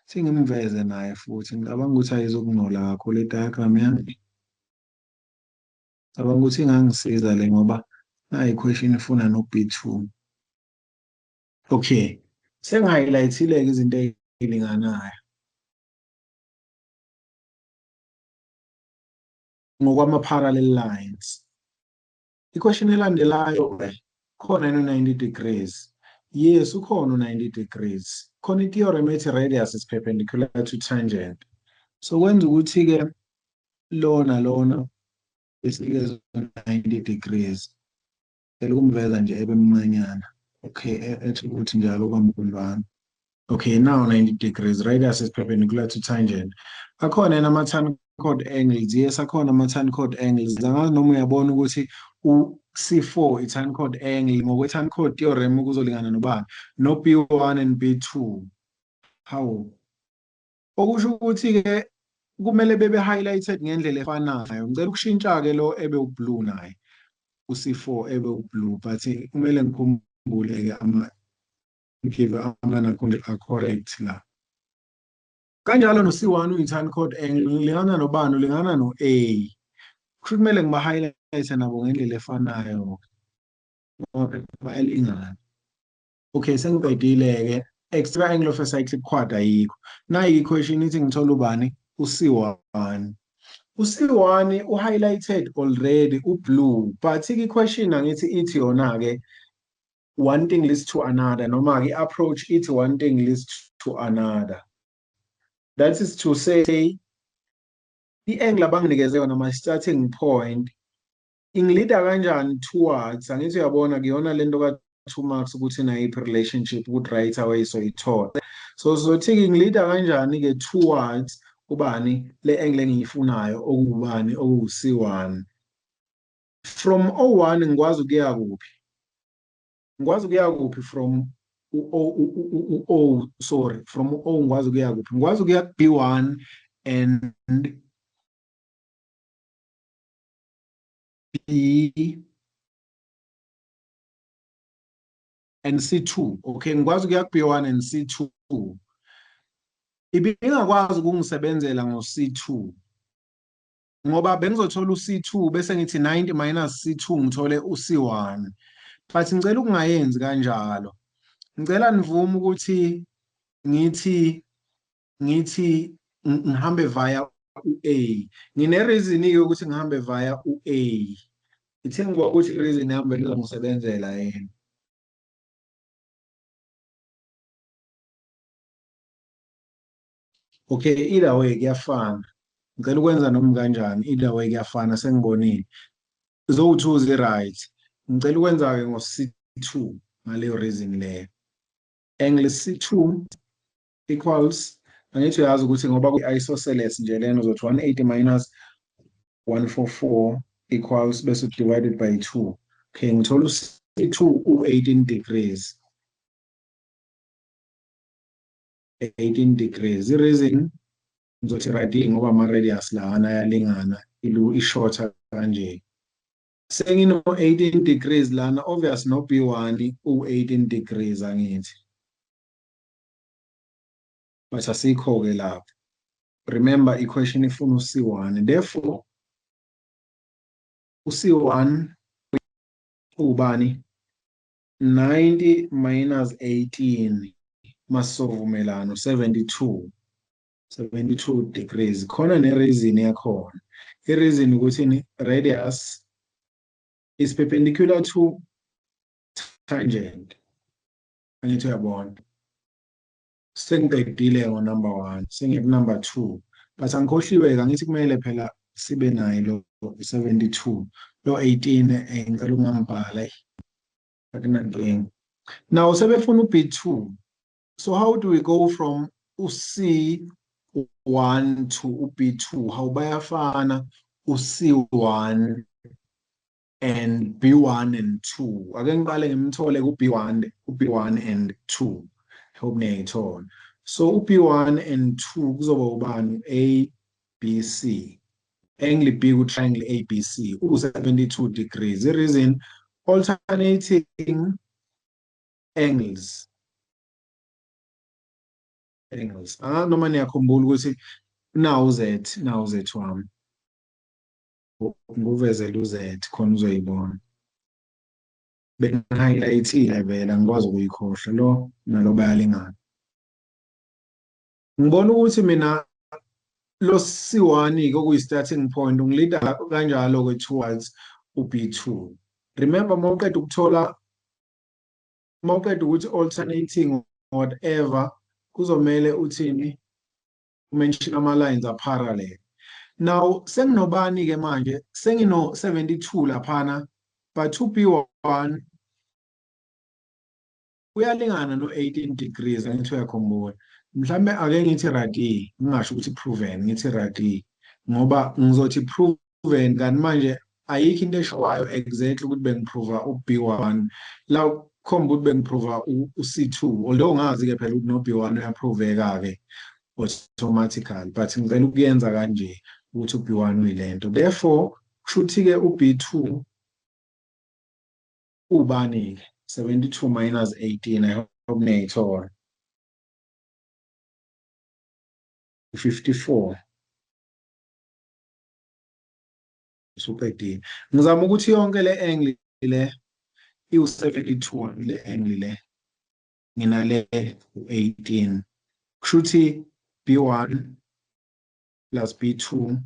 singimveze naye futhi ngicabanga ukuthi ayizokungcola kakhulu i-diagram yami. Ngicabanga ukuthi ingangisiza le ngoba nayi i-question ifuna no-B2. Okay, sengi-highlight-ile-ke izinto ey'linganayo ngokwama-parallel lines. I-question elandelayo khona yini u-90 degrees? Yes, ukhona u-90 degrees. Khona i-theorem ethi radius is perpendicular to tangent. So kwenza ukuthi-ke lona besikezwe 90 degrees. Ngicela ukumveza nje ebemncanyana. Okay, ethi ukuthi njalo kwamkhudlwana. Okay, now 90 degrees, radius is perpendicular to tangent. Akhona nama-tan chord angles. Yes, akhona ama-tan chord angles. Angazi noma uyabona ukuthi u-C4 i-tan chord angle ngokwe-tan chord theorem kuzolingana nobani? No B1 and B2. Hawu. Okusho ukuthi-ke kumele bebe highlighted ngendlela efanayo. Ngicela ukushintsha-ke lo ebe u-blue naye. U-C4 ebe u-blue, but kumele ngikhumbule-ke ngikhiphe ama-nakhona a-correct la. Kanjalo no-C1 uyi-tan chord angle, ulingana nobani? Ulingana no-A. Kusho kumele ngiba-highlight-e nabo ngendlela efanayo. Bayalingana. Okay, sengiqedile-ke. Extra angle of a cyclic quad ayikho. Nayi i-question ithi ngithole ubani? U-C1. U-C1 u-highlighted already, u-blue. But-ke i-question angithi ithi yona-ke one thing leads to another, noma-ke i-approach ithi one thing leads to another. That is to say, i-angle abanginikeze yona, my starting point, ingilida kanjani towards, angithi uyabona kuyona lento ka-2 marks ukuthi nayiphi relationship, ukuthi right away soyithola. So sothi-ke ngilida kanjani-ke towards ubani le angle engiyifunayo okubani okuwu-C1. From O1 ngikwazi ukuya kuphi? Ngikwazi ukuya kuphi from from O ngikwazi ukuya kuphi? Ngikwazi ukuya ku-B1 and B and C2. Okay, ngikwazi ukuya ku-B1 and C2. Ibingakwazi ukungisebenzela ngo-C2 ngoba bengizothola u-C2 bese ngithi 90 minus C2 ngithole u-C1. But ngicela ukungayenzi kanjalo. Ngicela nivume ukuthi ngithi ngihambe via u-A. Ngine-reason-ke ukuthi ngihambe via u-A. Ithe ngoba ukuthi i-reason yami izongisebenzela yena. Okay, either way kuyafana. Ngicela ukwenza noma kanjani, either way kuyafana sengibonile. Zo-2 zi-right. Ngicela ukwenza-ke ngo-C2 ngaleyo reason leyo. Angle C2 equals, angithi uyazi ukuthi ngoba ku-isosceles nje lena uzothi 180 minus 144 equals bese divided by 2. Okay, ngithola u-C2 u-18 degrees. 18 degrees. I-reason ngizothi right ngoba ama-radius lana ayalingana i-shorter kanje. Sengino-18 degrees lana, obvious no B1 u-18 degrees angithi. But asikho-ke lapho. Remember equation ifuna u-C1. Therefore, u-C1 ubani? 90 minus 18 masisovumelana 72. 72 degrees. Khona ne-reason yakhona. I-reason ukuthi ni radius is perpendicular to tangent. Angithi uyabona. Sengiqedile ngo-number 1, sengiku-number 2. But angikhohliwe-ke, angithi kumele phela sibe nayo lo 72. Lo 18 ngicela ungambhala. Akunankinga. Now sebefuna u-B2. So how do we go from u-C1 to u-B2? How bayafana u-C1 and B1 and 2. Ake ngiqale ngimthole ku-B1 and 2. Hope niyayithola. So u-B1 and 2 kuzoba ubani? A, B, C. Angle B ku-triangle ABC u-72 degrees. The reason alternating angles. Noma niyakhumbula ukuthi nawu Z wami. Nguvezele u-Z khona uzoyibona. Bengi-highlight-ile vele angikwazi ukuyikhohlwa lo nalo bayalingana. Ngibona ukuthi mina lo C1 okuyi-starting point ungilida kanjalo-ke towards u-B2. Remember mawuqeda ukuthi alternating whatever kuzomele uthini umention ama-lines are parallel. Now senginobani-ke manje? Sengino 72 laphana, but u-B1 uyalingana no-18 degrees angithi uyakhumbula. Mhlambe ake ngithi radi, ngingasho ukuthi proven, ngithi radi ngoba ngizothi proven kanti manje ayikho into eshowayo exactly ukuthi bengiprova u-B1 la khomba ukuthi bengiprova u-C2, although ngazi-ke phela ukuthi no-B1 uyaproveka-ke automatically, but ngicela ukuyenza kanje ukuthi u-B1 uyilento. Therefore kushuthi-ke u-B2 ubani-ke 72 minus 18. I hope niyayithola. 54. Usuqedile. Ngizama ukuthi yonke le angle le iwu-72 le angle le. Nginale u-18. Kushuthi B1 plus B2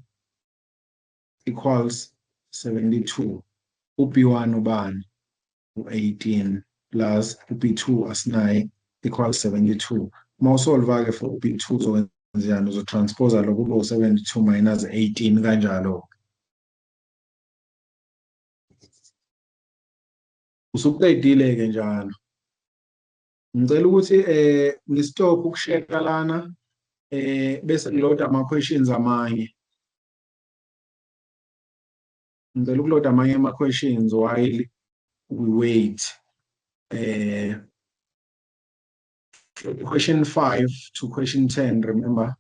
equals 72. U-B1 ubani? U-18 plus u-B2 asinaye equals 72. Mawusolva-ke for u-B2 uzokwenzani? Uzotranspose lokhu kube 72 minus 18 kanjalo. Usuqedile-ke njalo. Ngicela ukuthi ngistop ukushare lana bese ngiload ama-questions amanye. Ngicela ukuload amanye ama-questions while we wait. Question 5 to question 10, remember?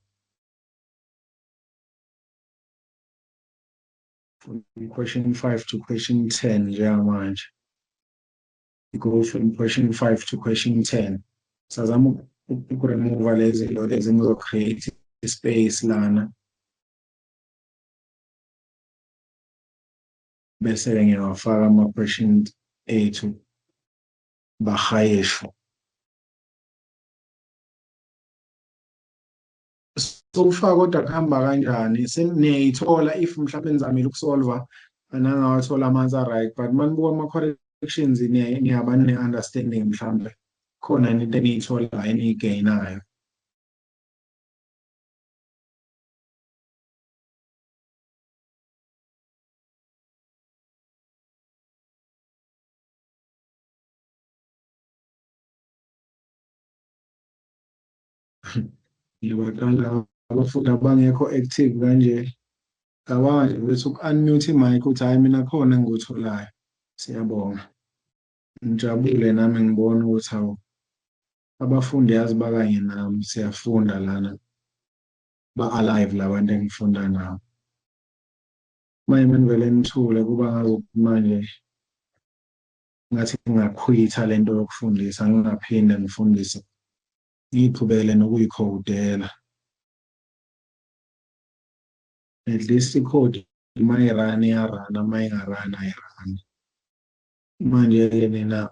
Question 5 to question 10 njengamanje. We go from question 5 to question 10. Sazama ukuremove lezi lezi ngizo-create space lana. Bese-ke ngiyawafaka ama-questions ethu bahayeshu. sowufaka kodwa kuhamba kanjani niyayithola if mhlawumbe nizamile ukusolva anangawathola ama-answer right but manibuka ama-corrections niyaba ne-understanding mhlawumbe khona into eniyitholayo eniyigayinayo. Ngiyabaqala abafundi abangekho active kanje cabanga nje bese uku-unmute i-mic uthi hhayi mina khona engikutholayo. Siyabonga. Ngijabule nami ngibona ukuthi hawu abafundi yazi bakanye nami siyafunda lana ba-alive labantu engifunda nabo. Manje manivele nithule kuba ngazukuthi manje ngathi ngingakhwitha lento yokufundisa ngingaphinde ngifundise ngiqhubekele nokuyikhodela. At least ikhodi uma irana iyarana uma ingarani ayirani. Manje-ke nina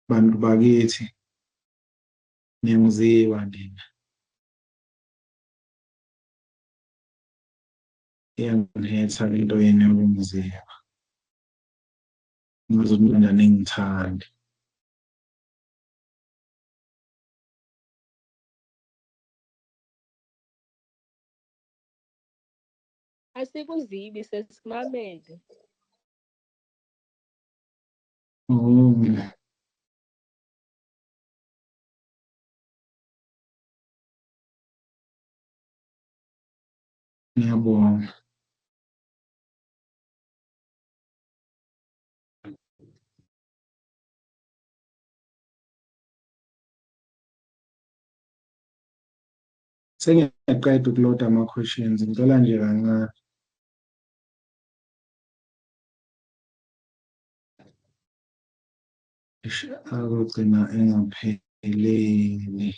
bantu bakithi niyangizwa nina. Iyangihetha into yenu yokungiziba. Ngazuthi mina ningithandi. Asikuzibi sesimamele. Ngiyabonga. Sengiyaqeda ukuloda ama-questions ngicela nje kancane. Akugcina engapheleli.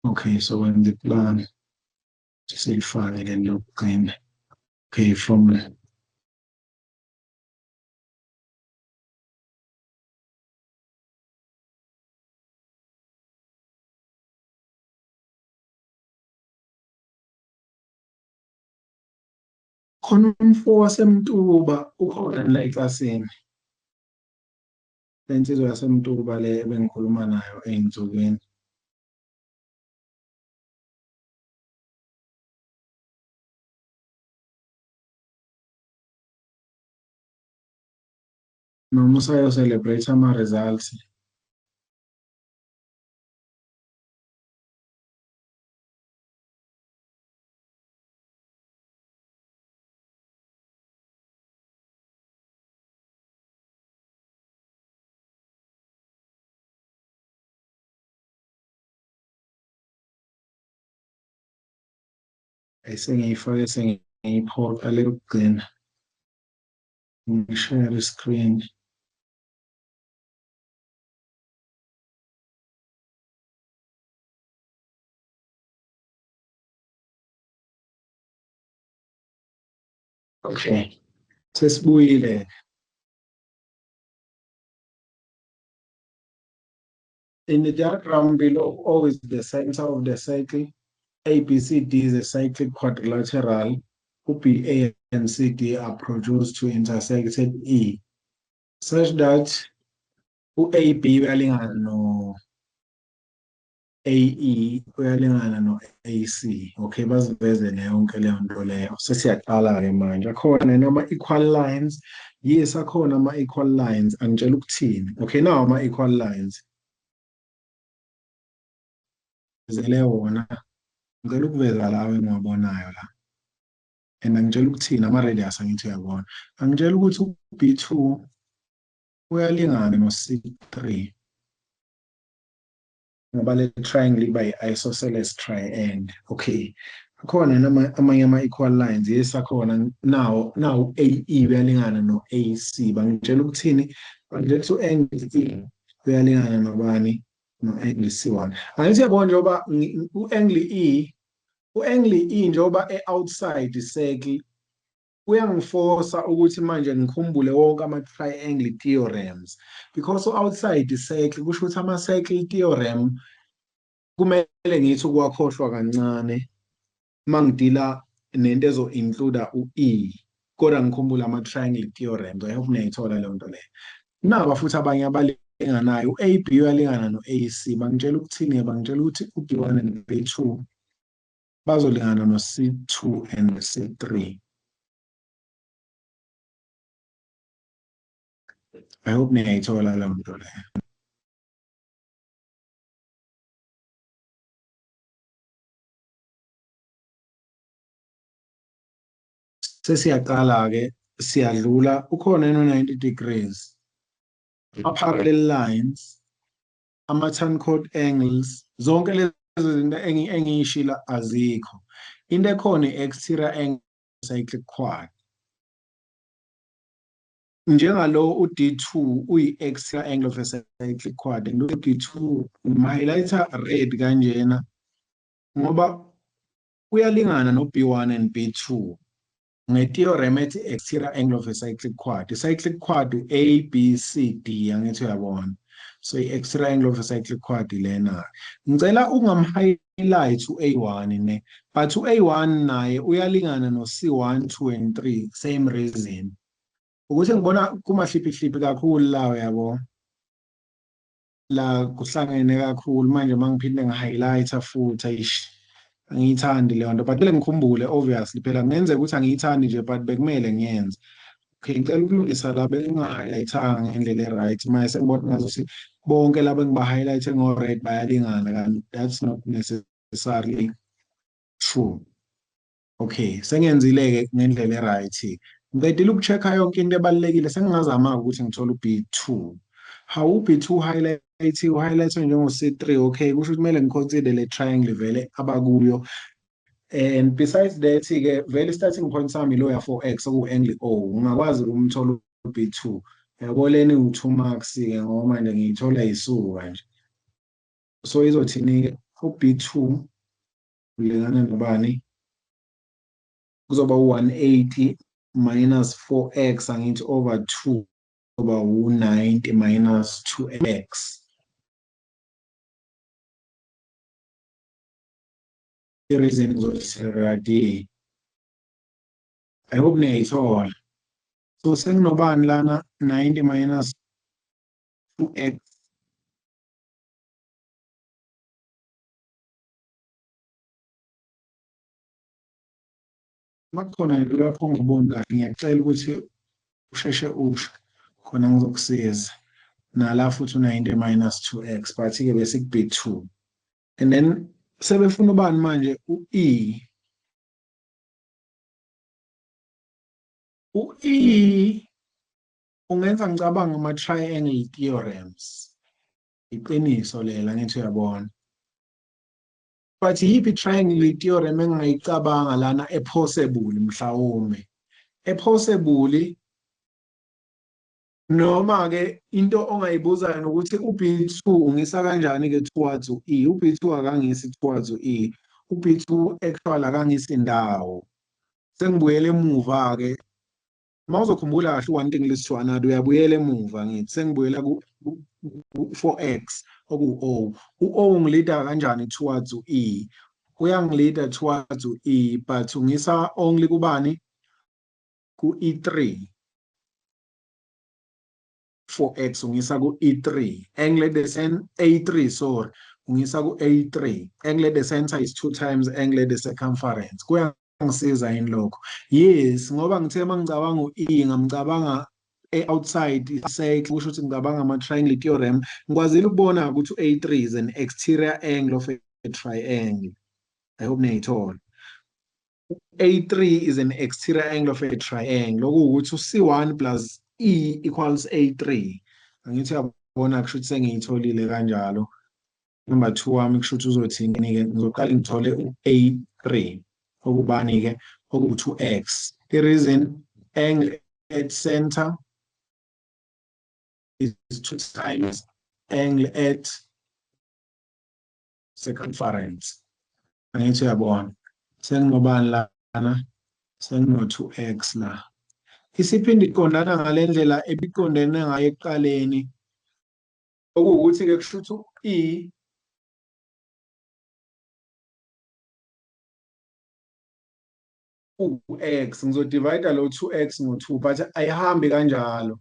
Okay, so when the plan siyifake le lokugcina. Okay, from khona umfo wasemtuba ukhona la eklasini. Le nsizwa yasemtuba le ebengikhuluma nayo ey'nsukwini. Noma usayo-celebrate ama-results. Sengiyifake sengiyiphoqa le yokugcina. Ngishare i-screen. Okay, sesibuyile. In the diagram below, O is the center of the cycle, ABCD is a cyclic quadrilateral, BA and CD are produced to intersect at E, such that AB uyalingana no AE uyalingana no AC. Okay, basiveze yonke leyo nto leyo. Sesiyaqala-ke manje. Akhona nama-equal lines. Yes, akhona ama-equal lines. Angitshela ukuthini. Okay, nawo ama-equal lines. Zele wona. Ngicela ukuveza lawo engiwabonayo la. And angitshela ukuthini ama-radius angithi uyabona. Angitshela ukuthi u-B2 uyalingana no-C3. Ngoba le triangle iba yi-isosceles triangle. Okay. Akhona amanye ama-equal lines. Yes, akhona nawo AE uyalingana no-AC. Bangitshela ukuthini? Bangitshela ukuthi u-angle E uyalingana nobani? No-angle C1. Angithi uyabona njengoba u-angle E njengoba e-outside i-circle uyangiforsa ukuthi manje ngikhumbule wonke ama-triangle theorems because outside the circle kusho ukuthi ama-circle theorem kumele ngithi ukwakhohlwa kancane mangidila nento ezo-include u-E, kodwa ngikhumbula ama-triangle theorems. I hope niyayithola leyo nto leyo. Naba futhi abanye abalinganayo, u-AB uyalingana no-AC. Bangitshela ukuthini? Bangitshela ukuthi u-B1 and B2 bazolingana no-C2 and C3. I hope niyayithola leyo nto leyo. Sesiyaqala-ke, siyadlula, ukhona no-90 degrees, ama-parallel lines, ama-turn angles, zonke lezi zinto engiyishila azikho. Into ekhona i-exterior angle cyclic quad. Njengalo u-D2 uyi-exterior angle of a cyclic quad, and u-D2 highlighter red kanjena ngoba uyalingana no-B1 and B2 nge-theorem ethi exterior angle of a cyclic quad. I-cyclic quad A, B, C, D, angithi uyabona. So i-exterior angle of a cyclic quad lena. Ngicela ungamhighlight u-A1 ne, but u-A1 naye uyalingana no-C1, 2 and 3, same reason. Ukuthi ngibona kumahliphi kakhulu la uyabo. La kuhlangene kakhulu manje mangiphinde ngi-highlighter futhi ayish. Angiyithandi leyo nto, but ngikhumbule obviously phela kungenzeka ukuthi angiyithandi nje but bekumele ngiyenze. Okay, ngicela ukulungisa la benginga-highlightanga ngendlela e-right manje sengibona ngazuthi bonke laba engiba-highlight-e ngo-red bayalingana kanti that's not necessarily true. Okay, sengiyenzile-ke ngendlela e-right. Ngiqedile uku-check-a yonke into ebalulekile, sengingazama-ke ukuthi ngithole u-B2. How u-B2 highlighted njengo-C3, okay, kusho ukuthi kumele ngi-consider le triangle vele abakuyo. And besides that-ke vele starting point sami lo ya-4x oku-angle O, ungakwazi ukumthola u-B2. Yabo lena iwu-2 marks-ke ngoba manje ngiyithola yisuka nje. So izothini-ke u-B2 ulingana nobani? Kuzoba u-180 minus 4x angithi over 2 kuzoba u-90 minus 2x. I-reason izothi I hope niyayithola. So senginobani lana 90 minus 2x makukhona lapho ungiboni kahle ngiyacela ukuthi usheshe usho khona ngizokusiza nala futhi u-90 minus 2x but-ke bese ku-B2 and then sebefuna ubani manje u-E. U-E ungenza ngicabanga ama-triangle theorems. Iqiniso lela ngithi uyabona. But yiphi triangle theorem engingayicabanga lana e-possible mhlawumbe? E-possible noma-ke into ongayibuzayo nokuthi u-B2 ungisa kanjani-ke towards u-E. U-B2 akangisi towards u-E. U-B2 actual akangisi indawo. Sengibuyele emuva-ke. Uma uzokhumbula kahle u-one thing list to another uyabuyela emuva ngithi sengibuyela ku-4x oku-O. U-O ungilida kanjani towards u-E? Uyangilida towards u-E but ungisa only kubani? Ku-E3. 4x ungisa ku-E3. Angle the center A3, sorry. Ungisa ku-A3. Angle the center is 2 times angle the circumference. Kuyangisiza yini lokho? Yes, ngoba ngithe mangicabanga u-E ngamcabanga outside i-circle, kusho ukuthi ngicabanga ama-triangle theorem. Ngikwazile ukubona ukuthi u-A3 is an exterior angle of a triangle. I hope niyayithola. A3 is an exterior angle of a triangle. Okuwukuthi u-C1 plus E equals A3. Angithi uyabona kusho ukuthi sengiyitholile kanjalo. Number 2 wami kusho ukuthi uzothini-ke ngizoqala ngithole u-A3 okubani-ke oku-2x. The reason angle at center is 2 times angle at circumference. Angithi uyabona. Senginobani lana? Sengino-2x la. Isiphinde iqondana ngale ndlela ebiqondene ngayo ekuqaleni okuwukuthi-ke kusho ukuthi u-E u-x ngizodivide lo 2x ngo-2 but ayihambi kanjalo.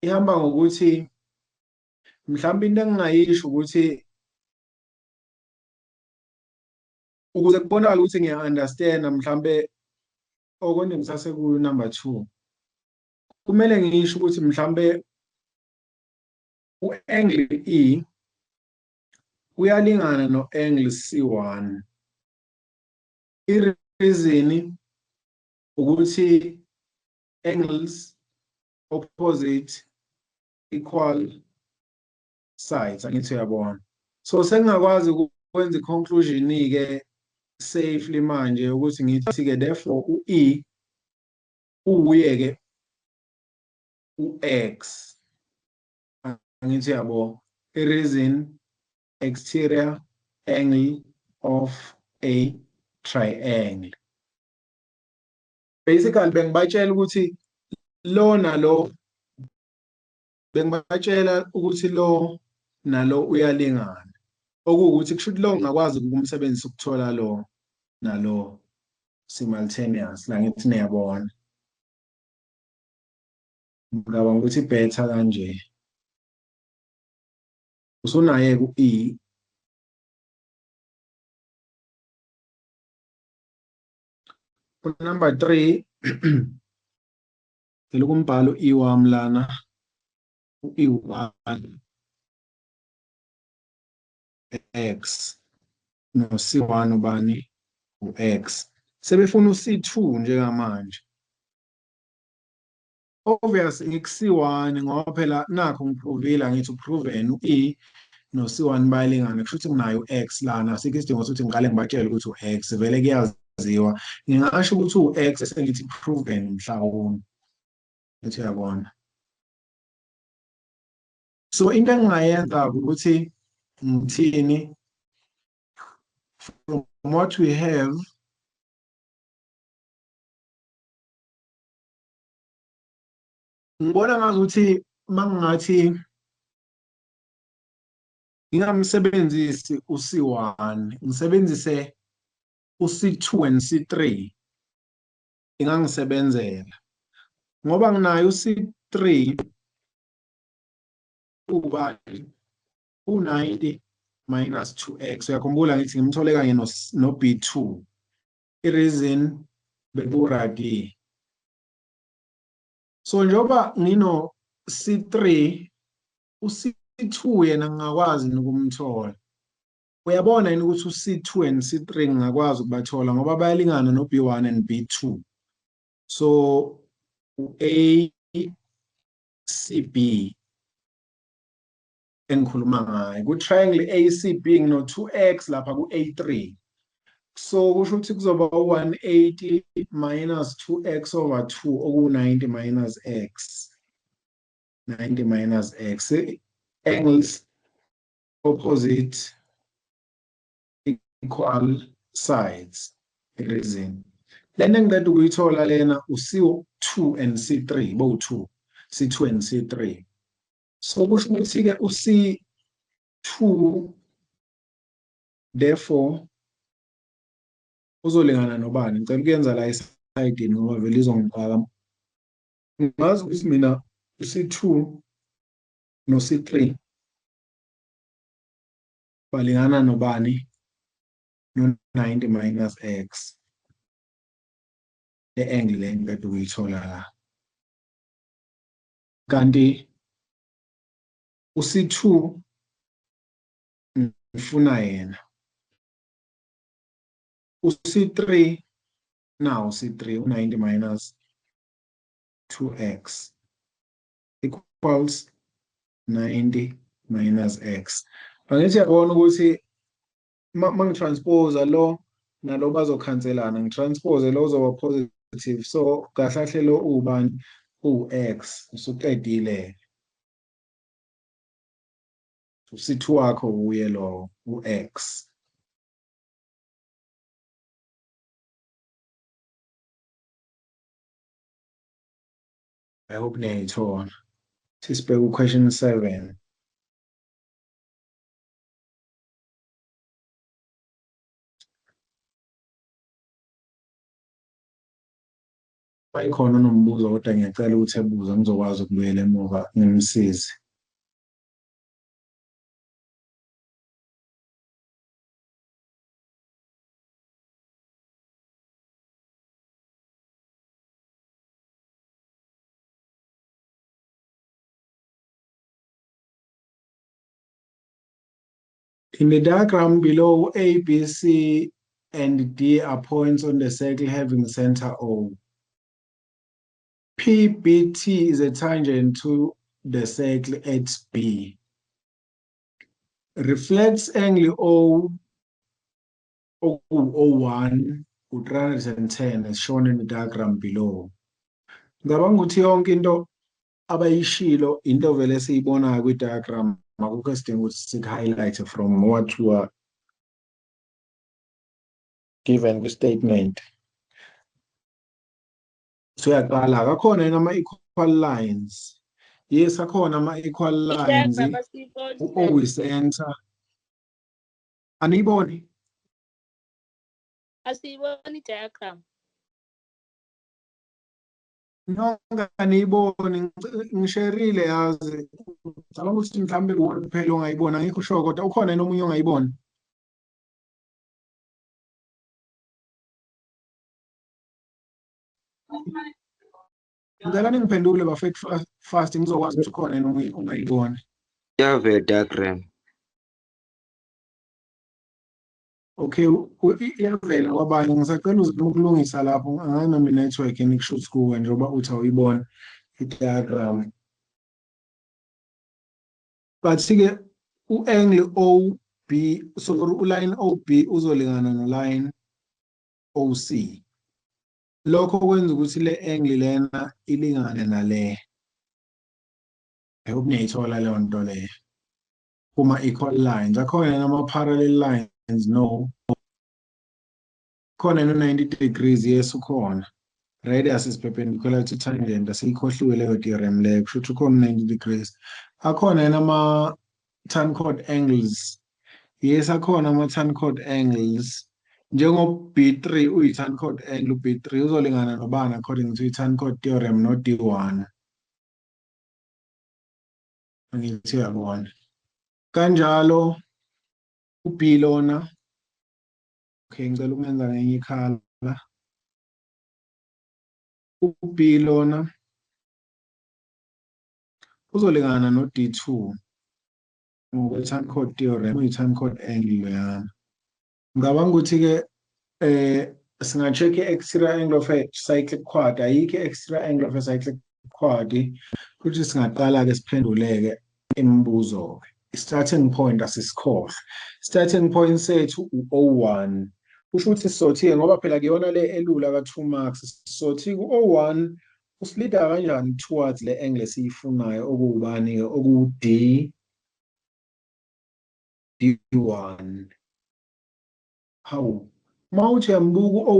Ihamba ngokuthi mhlawumbe into engingayisho ukuthi ukuze kubonakale ukuthi ngiya-understand-a mhlawumbe okwento ngisasekuyo number 2 kumele ngisho ukuthi mhlawumbe u-angle E uyalingana no-angle C1. I-reason ukuthi angles opposite equal sides, angithi uyabona. So sengingakwazi ukwenza i-conclusion-ke safely manje ukuthi ngithi-ke therefore u-E uye-ke u-x, angithi uyabo, i-reason exterior angle of a triangle. Basically bengibatshela ukuthi lo nalo, bengibatshela ukuthi lo nalo uyalingana, okuwukuthi kusho ukuthi lo ngingakwazi ukumsebenzisa ukuthola lo nalo simultaneous, la ngithi niyabona. Ngicabanga ukuthi better kanje. Usunaye ku-E number 3 ngiloku umbhalo E wami lana u-E1 x no C1 ubani u-x, sebefuna u-C2 njengamanje. Obvious ngiku-C1 ngoba phela nakho ngiprovile ngithi proven u-E no C1 bayalingana, kusho ukuthi nginayo u-x lana, asikho isidingo sokuthi ngiqale ngibatshele ukuthi u-x vele kuyaziwa. Ngingasho ukuthi u-x sengithi proven mhlawumbe, ethi uyabona. So into engingayenza ukuthi ngithini, from what we have ngibona ngazuthi mangingathi ngingamsebenzisi u-C1 ngisebenzise u-C2 and C3 ingangisebenzela ngoba nginayo u-C3 ubani u-90 minus 2x. Uyakhumbula ngithi ngimthole kanye no B2, i-reason beku-radi. So njengoba ngino C3 u-C2 yena ngingakwazi ukumthola. Uyabona yini ukuthi u-C2 and C3 ngingakwazi ukubathola ngoba bayalingana no B1 and B2. So u-A C-B engikhuluma ngayo ku-triangle ACB ngino 2x lapha ku-A3. So kusho ukuthi kuzoba u-180 minus 2x over 2 oku-90 minus x. 90 minus x. Angles opposite equal sides. Reason. Lena engiqeda ukuyithola lena u-C2 and C3 bowu-2. C2 and C3. So kusho ukuthi-ke u-C2 therefore uzolingana nobani. Ngicela ukuyenza la esayidini ngoba vele izongibhaka. Ngazi ukuthi mina u-C2 no-C3 balingana nobani no-90 minus x. Le-angle le engiceda ukuyithola la. Kanti u-C2 ngifuna yena. U-C3 nawu C3 u-90 minus 2x equals 90 minus x. Angithi yabona ukuthi mangitranspose lo nalo bazokhanselana, ngitranspose lo uzoba positive, so kahle kahle lo ubani u-x usuqedile. U-C2 wakho uye lo u-x. I hope niyayithola. Sisibheke u-question 7. Bayikhona unombuzo kodwa ngiyacela ukuthi ebuze ngizokwazi ukubuyela emuva ngimsize. In the diagram below, A, B, C, and D are points on the circle having center O. PBT is a tangent to the circle at B. Reflects angle O1 u-310 as shown in the diagram below. Ngicabanga ukuthi yonke into abayishilo into vele siyibonayo kwi-diagram, akukho isidingo ukuthi sik-highlight from what you are given kwi-statement. So uyaqala akakhona yini ama-equal lines? Yes, akhona ama-equal lines. Idiagram asiyiboni. U-O is-center. Aniyiboni? Asiyiboni idiagram. Nonke aniyiboni, ngisherile yazi. Ngicabanga ukuthi mhlawumbe uwena kuphela ongayibona, angikho sure kodwa ukhona yini omunye ongayiboni? Ngicela ningiphendule bafethu fast ngizokwazi ukuthi ukhona yini omunye ongayiboni. Iyavela diagram. Okay, iyavela kwabanye, ngisacela uzame ukulungisa lapho, angani noma i-network yini kusho ukuthi kuwe njengoba uthi awuyiboni i-diagram. But-ke u-angle OB, so uline OB uzolingana noline OC. Lokho kwenza ukuthi le angle lena ilingane nale. I hope niyayithola leyo nto leyo. Kuma-equal lines, akhona nama-parallel lines, no. Khona no-90 degrees, yes ukhona. Radius is perpendicular to tangent, asiyikhohliwe leyo theorem leyo, kusho ukuthi ukhona 90 degrees. Akhona yini ama-tan chord angles? Yes, akhona ama-tan chord angles. Njengoba B3 uyi-tan chord angle, B3 uzolingana nobani according to i-tan chord theorem no D1. Angithi uyabona. Kanjalo u-B lona, okay, ngicela ukumenza ngenye ikhala. U-B lona uzolingana no-D2 ngokwe-tan chord theorem, uyi-tan chord angle loyana. Ngicabanga ukuthi-ke singa-check i-exterior angle of a cyclic quad. Ayikho i-exterior angle of a cyclic quad, futhi singaqala-ke siphenduleke imibuzo-ke. I-starting point asisikhohlwe. Starting point sethu u-O1. Kusho ukuthi sizothi-ke ngoba phela kuyona le elula ka-2 marks, sizothi ku-O1 usilida kanjani towards le angle esiyifunayo okuwubani-ke okuwu-D, D1. Hawu, uma uthi uyambuka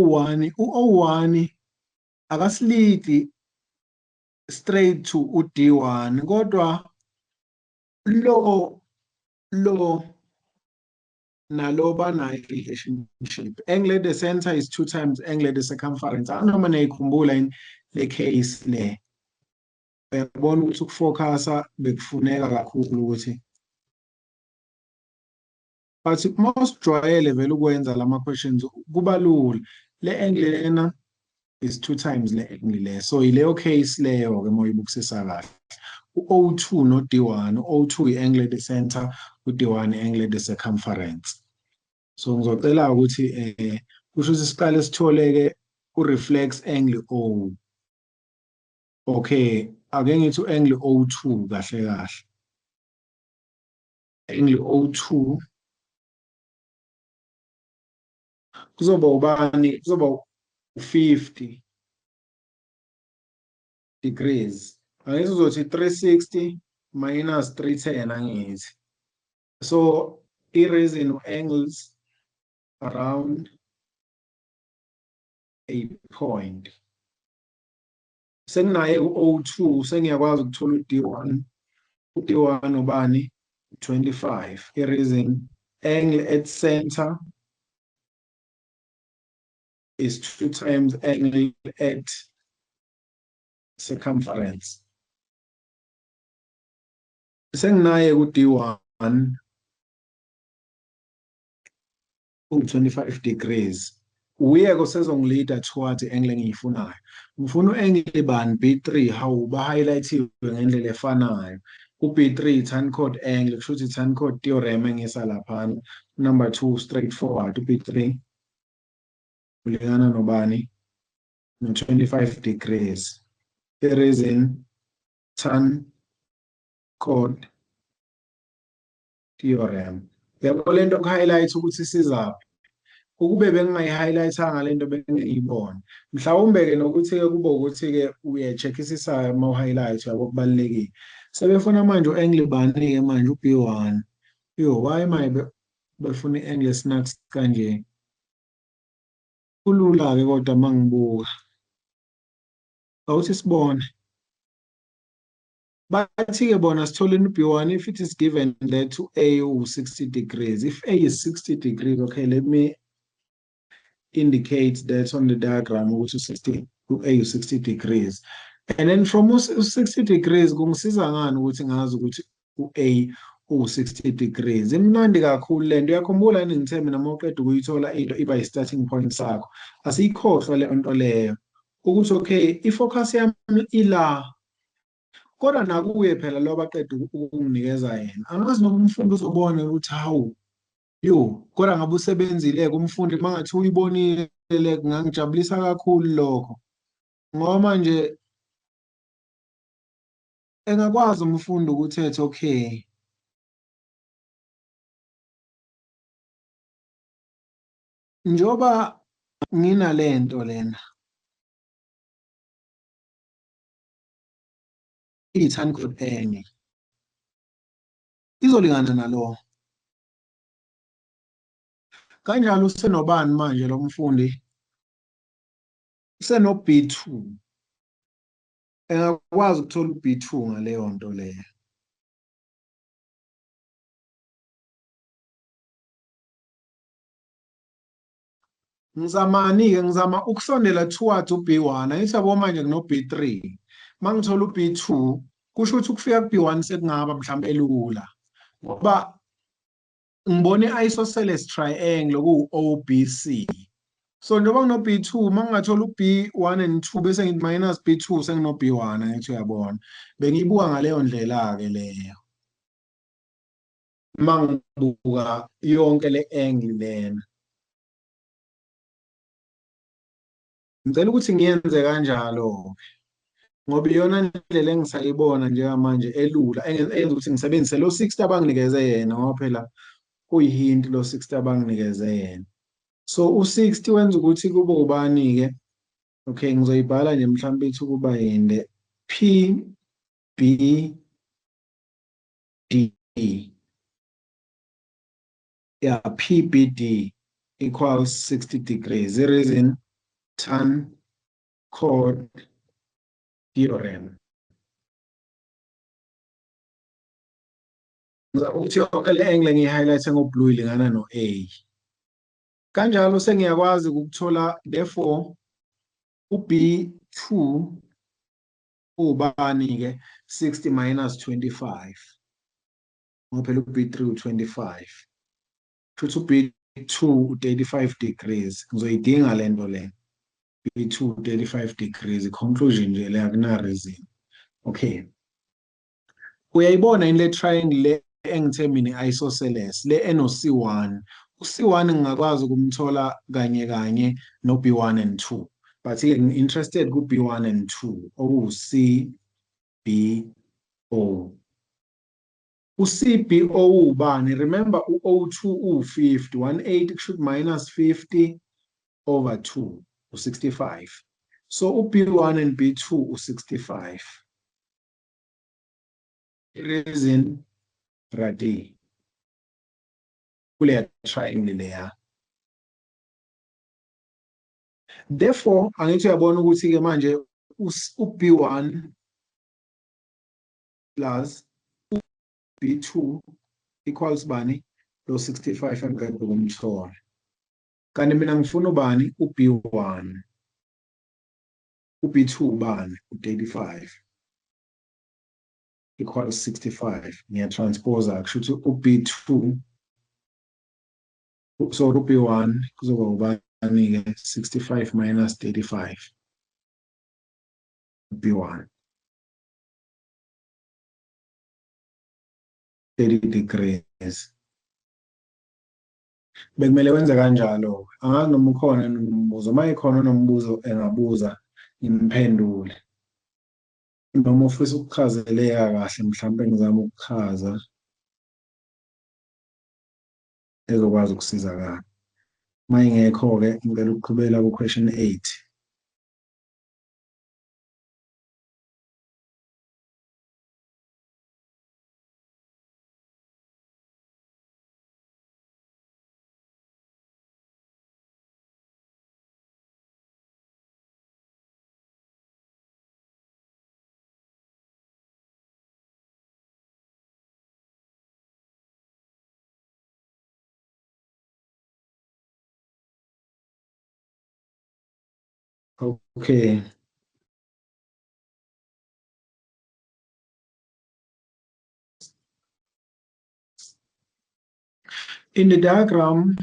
u-O1 akasilidi straight to u-D1 kodwa lo nalo banayo relationship. Angle at the center is 2 times angle at the circumference. Anoma niyikhumbula yini le case le. Uyabona ukuthi ukufocusa bekufuneka kakhulu ukuthi. But uma usijwayele vele ukwenza lama questions kuba lula. Le angle lena is 2 times le angle le. So ileyo case leyo ke moyibukisisa kahle. U-O2 no D1, U-O2 i-angle at the center, u-D1 i-angle at the circumference. So ngizocela ukuthi kusho ukuthi siqale sithole-ke u-reflex angle O. Okay, ake ngithi u-angle O2 kahle kahle. Angle O2 kuzoba ubani? Kuzoba u-50 degrees. Angithi uzothi 360 minus 310 angithi. So i-reason angles around a point. Senginaye u-O2 sengiyakwazi ukuthola u-D1. U-D1 ubani? 25. I-reason angle at center is 2 times angle at circumference. Senginaye ku D1 u-25 degrees. Uyeke usezongilida towards i-angle engiyifunayo. Ngifuna u-angle bani B3 hawu ba-highlight-iwe ngendlela efanayo. U-B3 turn chord angle kusho ukuthi turn chord theorem engisa laphana. Number 2 straightforward u-B3 ulingana nobani? No-25 degrees. The reason turn chord theorem. Yabo lento ku-highlight ukuthi sizaphi. Ukube bengingayi-highlight-anga lento bengiyibona. Mhlawumbe-ke nokuthi-ke kube ukuthi-ke uye-check-isisa ma-highlight yabo kubalulekile. Sebefuna manje u-angle bani-ke manje u-B1. Yo, why manje befuna i-angle snacks kanje? Kulula-ke kodwa mangibuka. Awuthi sibone. Bathi-ke bona sitholeni u-B1 if it is given that A u-60 degrees. If A is 60 degrees, okay, let me indicate that on the diagram ukuthi A u-60 degrees. And then from u-60 degrees kungisiza ngani ukuthi ngazi ukuthi u-A u-60 degrees. Imnandi kakhulu lento. Uyakhumbula yini ngithe mina uma uqeda ukuyithola into iba yi-starting point sakho. Asiyikhohlwa le nto leyo. Ukuthi okay, i-focus yami ila. Kodwa nakuye phela lo baqeda ukunginikeza yena. Angazi noma umfundi uzobona ukuthi hawu, yo, kodwa ngabe usebenzile-ke umfundi mangathi uyibonile kungangijabulisa kakhulu lokho. Ngoba manje engakwazi umfundi ukuthi ethi okay, njoba nginalento lena i-turn chord enye izolingana nalo. Kanjalo usenobani manje lo mfundi? Useno B2. Engakwazi ukuthola u-B2 ngaleyo nto leyo. Ngizama ukusondela towards u-B1. Angithi yabo manje kuno-B3. Mangithola u-B2 kusho ukuthi ukufika ku-B1 sekungaba mhlawumbe elula. Ngoba ngibone i-isosceles triangle ku-OBC. So njengoba ngino-B2 mangingathola u-B1 and 2 bese ngithi minus B2 sengino-B1 angithi uyabona. Bengiyibuka ngaleyo ndlela-ke leyo. Mangibuka yonke le angle lena. Ngicela ukuthi ngiyenze kanjalo ngoba iyona ndlela engisayibona njengamanje elula enza ukuthi ngisebenzise lo 60 abanginikeze yena ngoba phela kuyihint lo 60 abanginikeze yena. So u60 wenza ukuthi kube ubani-ke? Okay, ngizoyibhala nje mhlawumbe ithi kuba yinde P B D. Yeah, PBD equals 60 degrees. The reason turn chord theorem. Ukuthi yonke le angle ngiyi-highlight ngo-blue ilingana no-A. Kanjalo sengiyakwazi ukuthola therefore u-B2 ubani-ke 60 minus 25. Ngoba phela u-B3 u-25. Futhi u-B2 u-35 degrees. Ngizoyidinga le nto le. B2 35 degrees. I-conclusion nje le akuna-reason. Okay. Uyayibona yini le triangle le engithe mina i-isosceles le eno-C1. U-C1 ngingakwazi ukumthola kanye kanye no-B1 and 2. But ngi-interested ku-B1 and 2 okuwu-C, B, O. U-CBO ubani? Remember u-O2 u-50. 180 kusho minus 50 over 2 u-65. So u-B1 and B2 u-65. Reason radi kule triangle leya. Therefore angithi uyabona ukuthi-ke manje u-B1 plus B2 equals bani? Lo 65 engicede ukumthola. Kanti mina ngifuna ubani? U-B1. u-B2 ubani? U-35 equals 65. Ngiyatranspose kusho ukuthi u-B2 so u-B1 kuzoba ubani-ke 65 minus 35 B1 30 degrees. Bekumele wenze kanjalo. Angazi noma ukhona nombuzo. Uma ikhona nombuzo engabuza ngimphendule. Noma ufisa ukuchazeleka kahle mhlawumbe ngizama ukuchaza ezokwazi ukusizakala. Uma ingekho-ke ngicela ukuqhubela ku-question 8. Okay. In the diagram,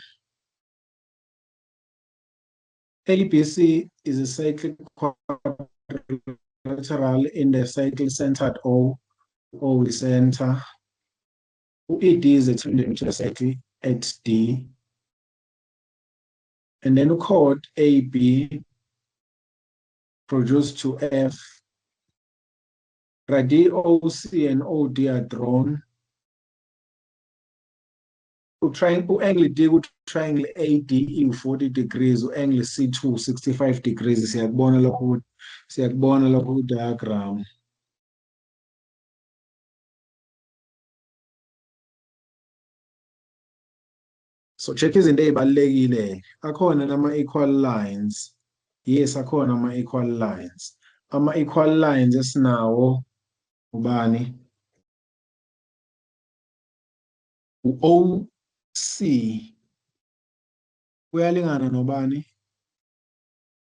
ABC is a cyclic quadrilateral in the cycle centered O is center. ED is a tangent to the cycle at D. And then chord AB produced to F. Radii OC and OD are drawn. U-angle D ku-triangle ADE 40 degrees, u-angle C2 65 degrees. Siyakubona lapho ku-diagram. So check izinto ey'balulekile. Akhona nama-equal lines. Yes, akhona ama-equal lines. Ama-equal lines esinawo ubani? U-OC uyalingana nobani?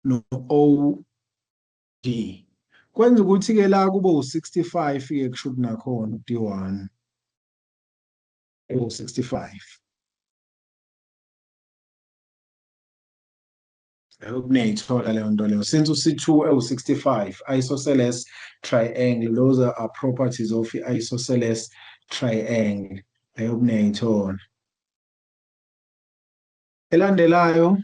No-OD. Kwenza ukuthi-ke la kube u-65-ke kusho ukuthi nakhona u-D1 u-65. I hope niyayithola leyo nto leyo. Since u-C2 ewu-65, isosceles triangle, those are properties of isosceles triangle. I hope niyayithola. Elandelayo,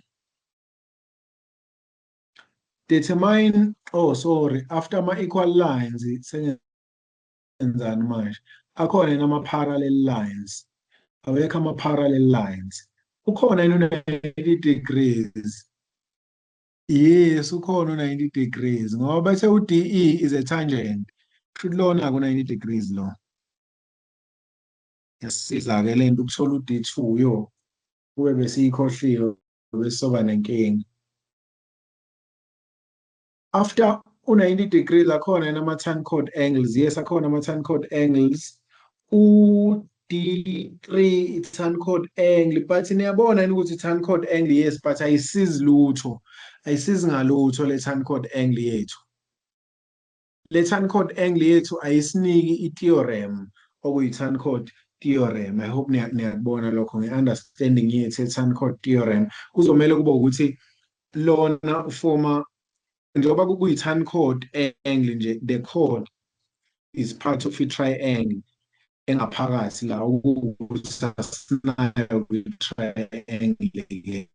determine, after ama-equal lines, sengenzani manje? Akhona nama-parallel lines. Awekho ama-parallel lines. Ukhona yini u-90 degrees? Yes, ukhona u-90 degrees. Ngoba bese u-DE is a tangent. Kusho lona ku-90 degrees lo. Yasisiza-ke le nto ukuthola u-D2 yo. Kube besiyikhohliwe besoba nenkinga. After u-90 degrees akhona nama-tan chord angles. Yes, akhona ama-tan chord angles. U-D3 i-tan chord angle, but niyabona yini ukuthi i-tan chord angle, yes, but ayisizi lutho. Ayisizi ngalutho le tan chord angle yethu. Le tan chord angle yethu ayisiniki i-theorem okuyi-tan chord theorem. I hope niyakubona lokho nge-understanding yethu ye-tan chord theorem. Kuzomele kube ukuthi lona ufoma njengoba kuyi-tan chord angle nje, the chord is part of i-triangle engaphakathi la ukuthi asinayo kwi-triangle-ke.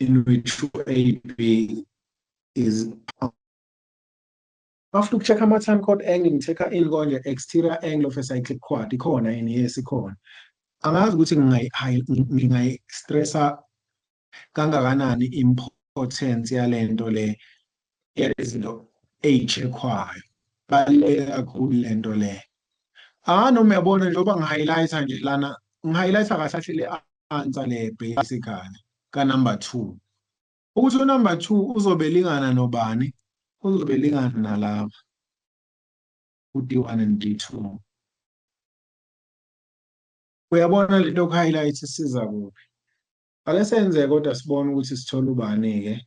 In which AB is after check ama-tan chord angle, ngitheka in konje exterior angle of a cyclic quad. Ikhona yini? Yes, ikhona. Angazi ukuthi ngingayi-stressa kangakanani importance yale nto le yezinto ey'checkwayo. Baluleke kakhulu le nto le. Noma uyabona njengoba ngi-highlighter nje lana, ngi-highlighter kahle le answer le basically ka-number 2. Ukuthi u-number 2 uzobe lingana nobani? Uzobe lingana nalaba u-D1 and D2. Uyabona lento ku-highlight isiza kuphi? Ake senze kodwa sibone ukuthi sithola ubani-ke.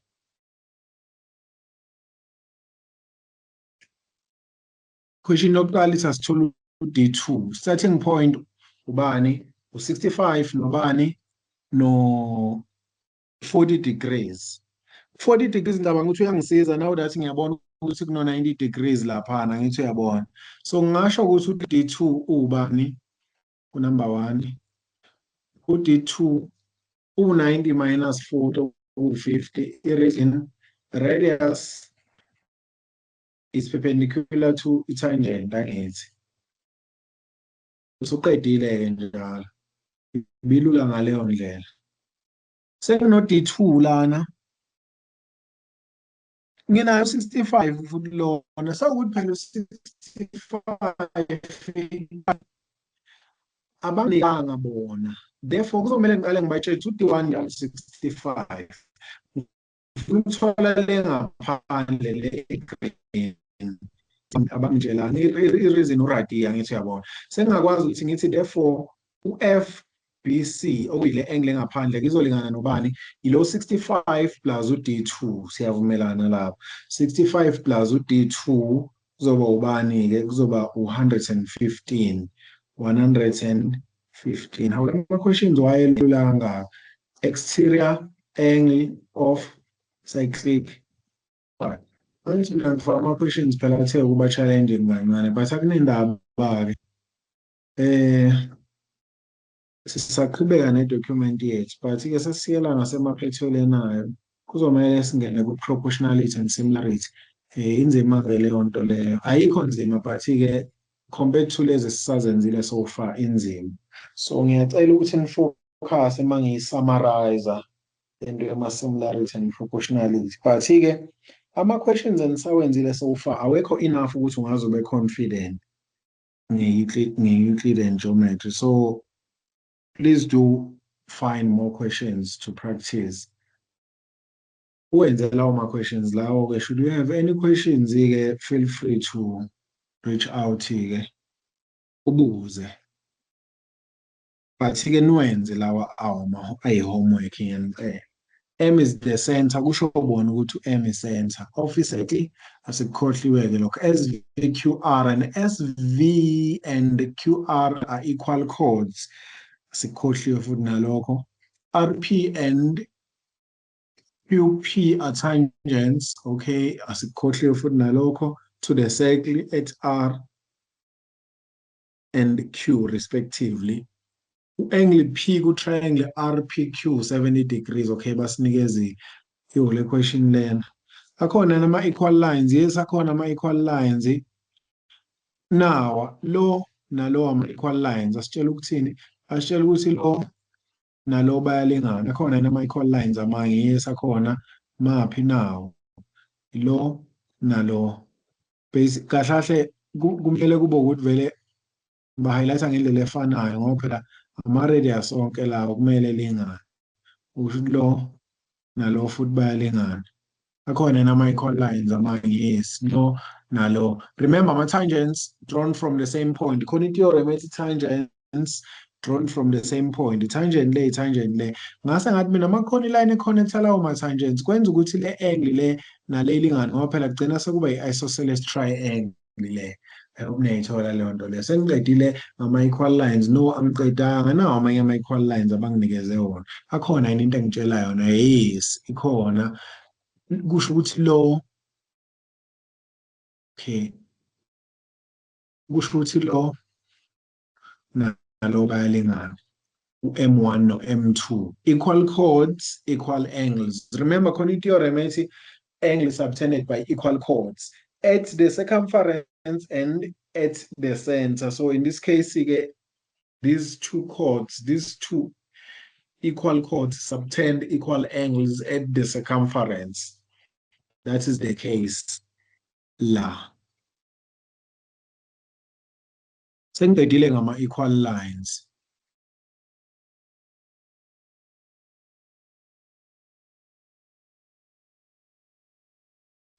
Question yokuqala ithi asithole u-D2. Starting point ubani? U-65 nobani? No-40 degrees. 40 degrees ngicabanga ukuthi uyangisiza now that ngiyabona ukuthi kuno-90 degrees laphana, ngithi uyabona. So ngingasho ukuthi u-D2 ubani? Unumber 1. U-D2 u-90 minus 40 u-50. I-reason radius is perpendicular to i-tangent, angithi. Usuqedile-ke njalo. Bilula ngaleyo ndlela. Sekuno-D2 lana. Nginayo 65 futhi lona. Sawukuthi phela u-65 abanikanga bona. Therefore kuzomele ngiqale ngibatshele ukuthi u-D1 njalo 65. Ngifuna ukuthola le ngaphandle le-green. Abangijelani i-reason uradiya ngithi uyabona. Sengingakwazi ukuthi ngithi therefore u-FBC okuyile angle engaphandle kuzolingana nobani? Ilo 65 plus u-D2 siyavumelana lapho. 65 plus u-D2 kuzoba ubani-ke? Kuzoba u-115. 115. Hawu ama-questions wayelula kangaka. Exterior angle of cyclic. Right. Angithi mina ngifaka ama-questions phela athe ukuba challenging kancane but akunendaba-ke. Sisaqhubeka nedocument yethu but-ke sesiyela ngasemaphethelweni ayo. Kuzomele singene ku-proportionality and similarity. Inzima vele leyo nto leyo. Ayikho nzima but-ke compared to lezi sisazenzile so far inzima. So ngiyacela ukuthi nifocus uma ngiyi-summarize into yama-similarity and proportionality. But-ke ama-questions enisawenzile so far awekho enough ukuthi ungazobe confident nge-Euclid and geometry. So please do find more questions to practice. Uwenze lawo ma-questions lawo-ke. Should you have any questions-ke, feel free to reach out-ke ubuze. But-ke niwenze lawa ayi-homework ngiyaniphela. M is the center, kusho bona ukuthi M is center. Obviously, asikukhohliwe-ke lokho. SV, QR, and SV and QR are equal chords. Asikukhohliwe futhi nalokho. RP and QP are tangents, okay? Asikukhohliwe futhi nalokho to the circle at R and Q respectively. Angle P ku-triangle RPQ 70 degrees, okay, basinikeze le question lena. Akhona nama-equal lines, yes, akhona ama-equal lines. Now, lo nalo ama-equal lines, asitshela ukuthini? Asitshela ukuthi lo nalo bayalingana. Akhona nama-equal lines amanye, yes, akhona. Maphi nawo? Lo nalo. Basic, kahle kumele kube ukuthi vele ba-highlighta ngendlela efanayo ngoba phela ama-radius onke lawo kumele lingane. Usho lo nalo futhi bayalingana. Akhona nama-equal lines amanye, yes, no nalo. Remember ama-tangents drawn from the same point. Khona i-theorem ethi tangents drawn from the same point. I-tangent le. Ngase ngathi mina makukhona i-line e-connecta lawo ma-tangents kwenza ukuthi le angle le nale ilingane ngoba phela kugcina sekuba i-isosceles triangle le. Niyayithola leyo nto leyo. Sengiqedile ngama-equal lines. No, angiqedanga. Nawo amanye ama-equal lines abanginikeze wona. Akhona yini into engitshela yona? Yes, ikhona. Kusho ukuthi lo, okay. Kusho ukuthi lo nalo bayalingana. U-M1 no-M2. Equal chords, equal angles. Remember, khona i-theorem ethi angle subtended by equal chords at the circumference and at the center. So in this case, these two chords, these two equal chords subtend equal angles at the circumference. That is the case la. Sengiqedile ngama-equal lines.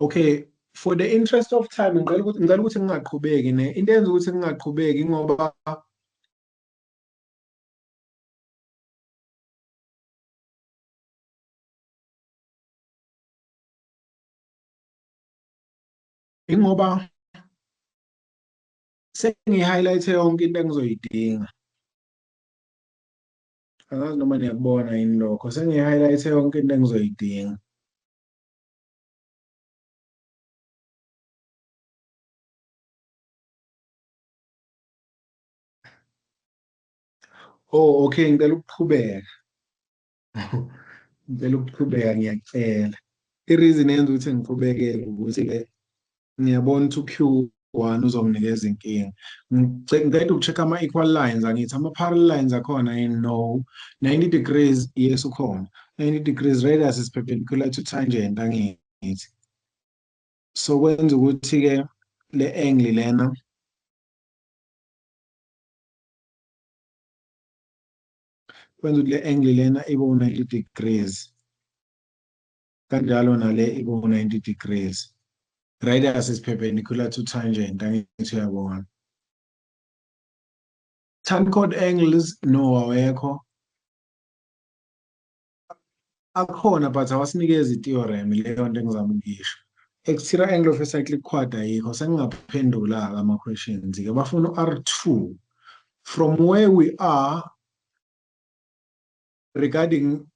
Okay, for the interest of time, ngicela ukuthi ngingaqhubeki ne. Into eyenza ukuthi ngingaqhubeki ngoba Ingoba sengiyi-highlight-e yonke into engizoyidinga. Angazi noma niyakubona yini lokho. Sengiyi-highlight-e yonke into engizoyidinga. Oh, okay, ngicela ukuqhubeka. Ngicela ukuqhubeka, ngiyacela. I-reason eyenza ukuthi ngiqhubekele ukuthi-ke ngiyabona ukuthi u-Q1 uzonginikeza inkinga. Ngicela uku-check ama-equal lines, angithi ama-parallel lines akhona yini? No. 90 degrees, yes, ukhona. 90 degrees radius is perpendicular to tangent, angithi. So kwenza ukuthi-ke le angle lena kwenza ukuthi le angle lena ibe u-90 degrees. Kanjalo nale ibe u-90 degrees. Radius is perpendicular to tangent, angithi uyabona. Tan chord angles, no, awekho. Akhona but awasinikezi i-theorem, leyo nto engizama ukuyisho. Exterior angle of a cyclic quad ayikho. Sengingaphendula-ke ama-questions-ke. Bafuna u-R2 from where we are regarding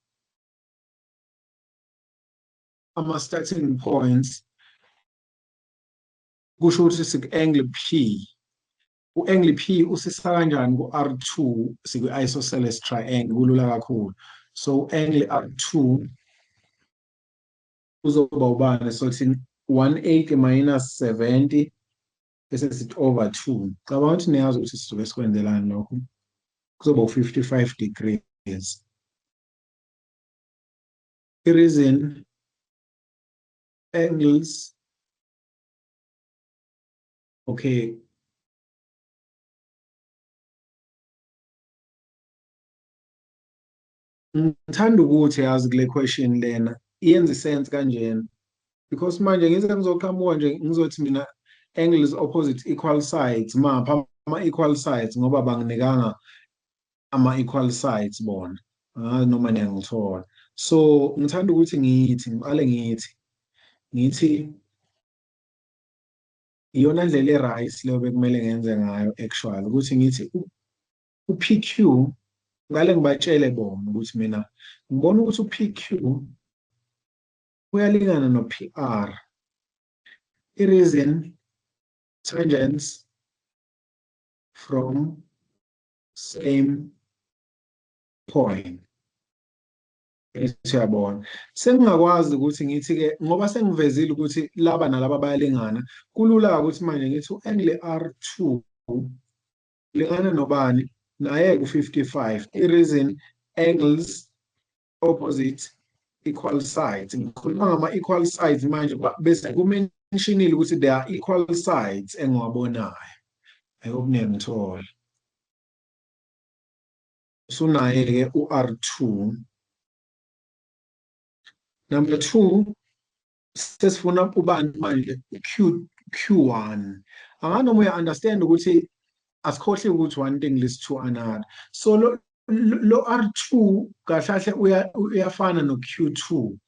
ama-starting points, kusho ukuthi siku-angle P. U-angle P usisa kanjani ku-R2 siku-isosceles triangle, kulula kakhulu. So angle R2 uzoba ubani? So thina 180 minus 70 bese sithi over 2. Cabanga ukuthi niyazi ukuthi sisuke sikwenzelani lokho. Kuzoba u-55 degrees. I-reason angles, okay, ngithanda ukuthi yazi kule question lena iyenza sense kanjena, because manje ngize ngizoqhamuka nje ngizothi mina angles opposite equal sides, mapha ama-equal sides ngoba banginikanga ama-equal sides bona. Noma niyangithola. So ngithanda ukuthi ngiqale ngithi iyona ndlela e-right leyo bekumele ngenze ngayo actually, ukuthi ngithi u-PQ ngale ngibatshele bona ukuthi mina ngibona ukuthi u-PQ uyalingana no-PR. I-reason, tangents from same point. Siyabona. Sengingakwazi ukuthi ngithi-ke ngoba sengivezile ukuthi laba nalaba bayalingana, kulula ukuthi manje ngithi u-angle R2 lingana nobani? Naye ku-55. I-reason angles opposite equal sides. Ngikhuluma ngama-equal sides manje bese kumentionile ukuthi there are equal sides engiwabonayo. I hope niyangithola. Usunaye-ke u-R2. Number 2, sesifuna ubani manje? Q1. Anganoma uya-understand ukuthi asikhohle ukuthi one thing leads to another. So lo R2 kahle uyafana no-Q2.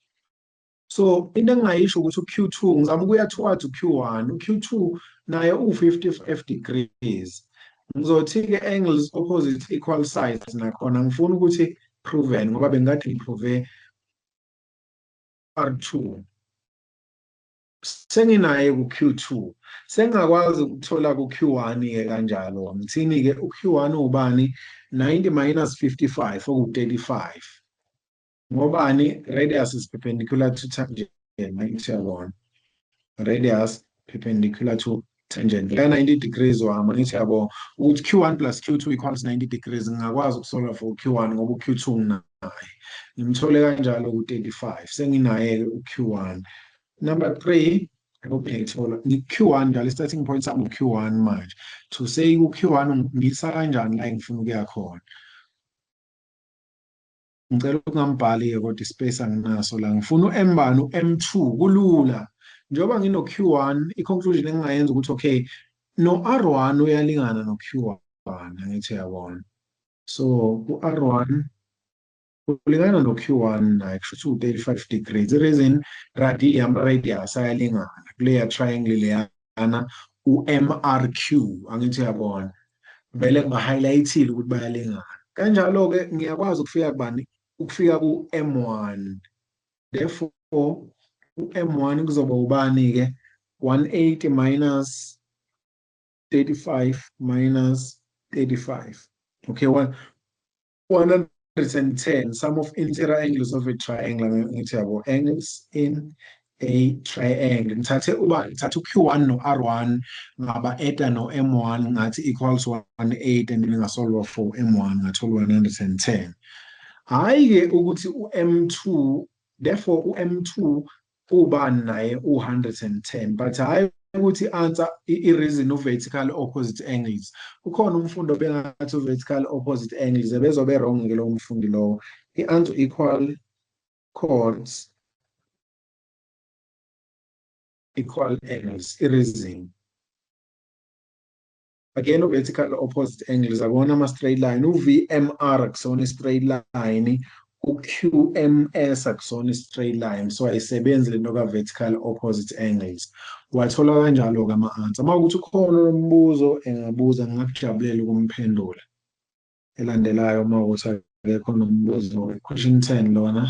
So into engingayisho ukuthi u-Q2 ngizama ukuya towards u-Q1. U-Q2 naye u-55 degrees. Ngizothi-ke angles opposite equal sides nakhona ngifuna ukuthi proven ngoba bengathi ngiprove R2. Senginaye ku-Q2. Sengingakwazi ukuthola ku-Q1-ke kanjalo. Ngithini-ke u-Q1 ubani? 90 minus 55 oku-35. Ngobani? Radius is perpendicular to tangent. Ngiyabona. Radius perpendicular to tangent. La 90 degrees wami ngiyabona ukuthi Q1 plus Q2 equals 90 degrees. Ngingakwazi ukusolve for Q1 ngoba u-Q2 nginaye. Ngimthole kanjalo ku-35. Senginaye u-Q1. Number 3, I hope ngiyayithola. Q1 njalo starting point sami u-Q1 manje. To say u-Q1 ngisa kanjani la engifuna ukuya khona. Ngicela ukungambhali-ke kodwa ispace anginaso la. Ngifuna u-M bani? U-M2 kulula. Njengoba ngino-Q1, i-conclusion engingayenza ukuthi okay, no-R1 uyalingana no-Q1, angithi uyabona. So u-R1 ulingana no-Q1 naye kusho ukuthi u-35 degrees. I-reason radius ayalingana kuleya triangle leya lana u-MRQ angithi uyabona vele ngiba-highlight-ile ukuthi bayalingana kanjalo-ke ngiyakwazi ukufika ku-M1 therefore u-M1 kuzoba ubani-ke 180 minus 35 minus 35 okay 110 sum of interior angles of a triangle ngithi yabo angles in a triangle ngithathe u-Q1 no-R1 ngaba-eta no-M1 ngathi equals 180 and ngingasolve for M1 ngathola 110 hhayi-ke ukuthi u-M2 therefore u-M2 ubani naye u-110 but hhayi ukuthi answer i-reason u-vertical opposite angles ukhona umfundi obengathi u-vertical opposite angles ebezobe wrong-ke lowo mfundi lowo i-answer equal chords equal angles i-reason again u-vertical opposite angles akona ama-straight line u-VMR akusona i-straight line u-QMS akusona i-straight line so ayisebenzi lento ka-vertical opposite angles wathola kanjalo-ke ama-answer uma ukuthi ukhona umbuzo engabuza ngingakujabulela ukumphendula elandelayo uma ukuthi akekho nombuzo question 10 lona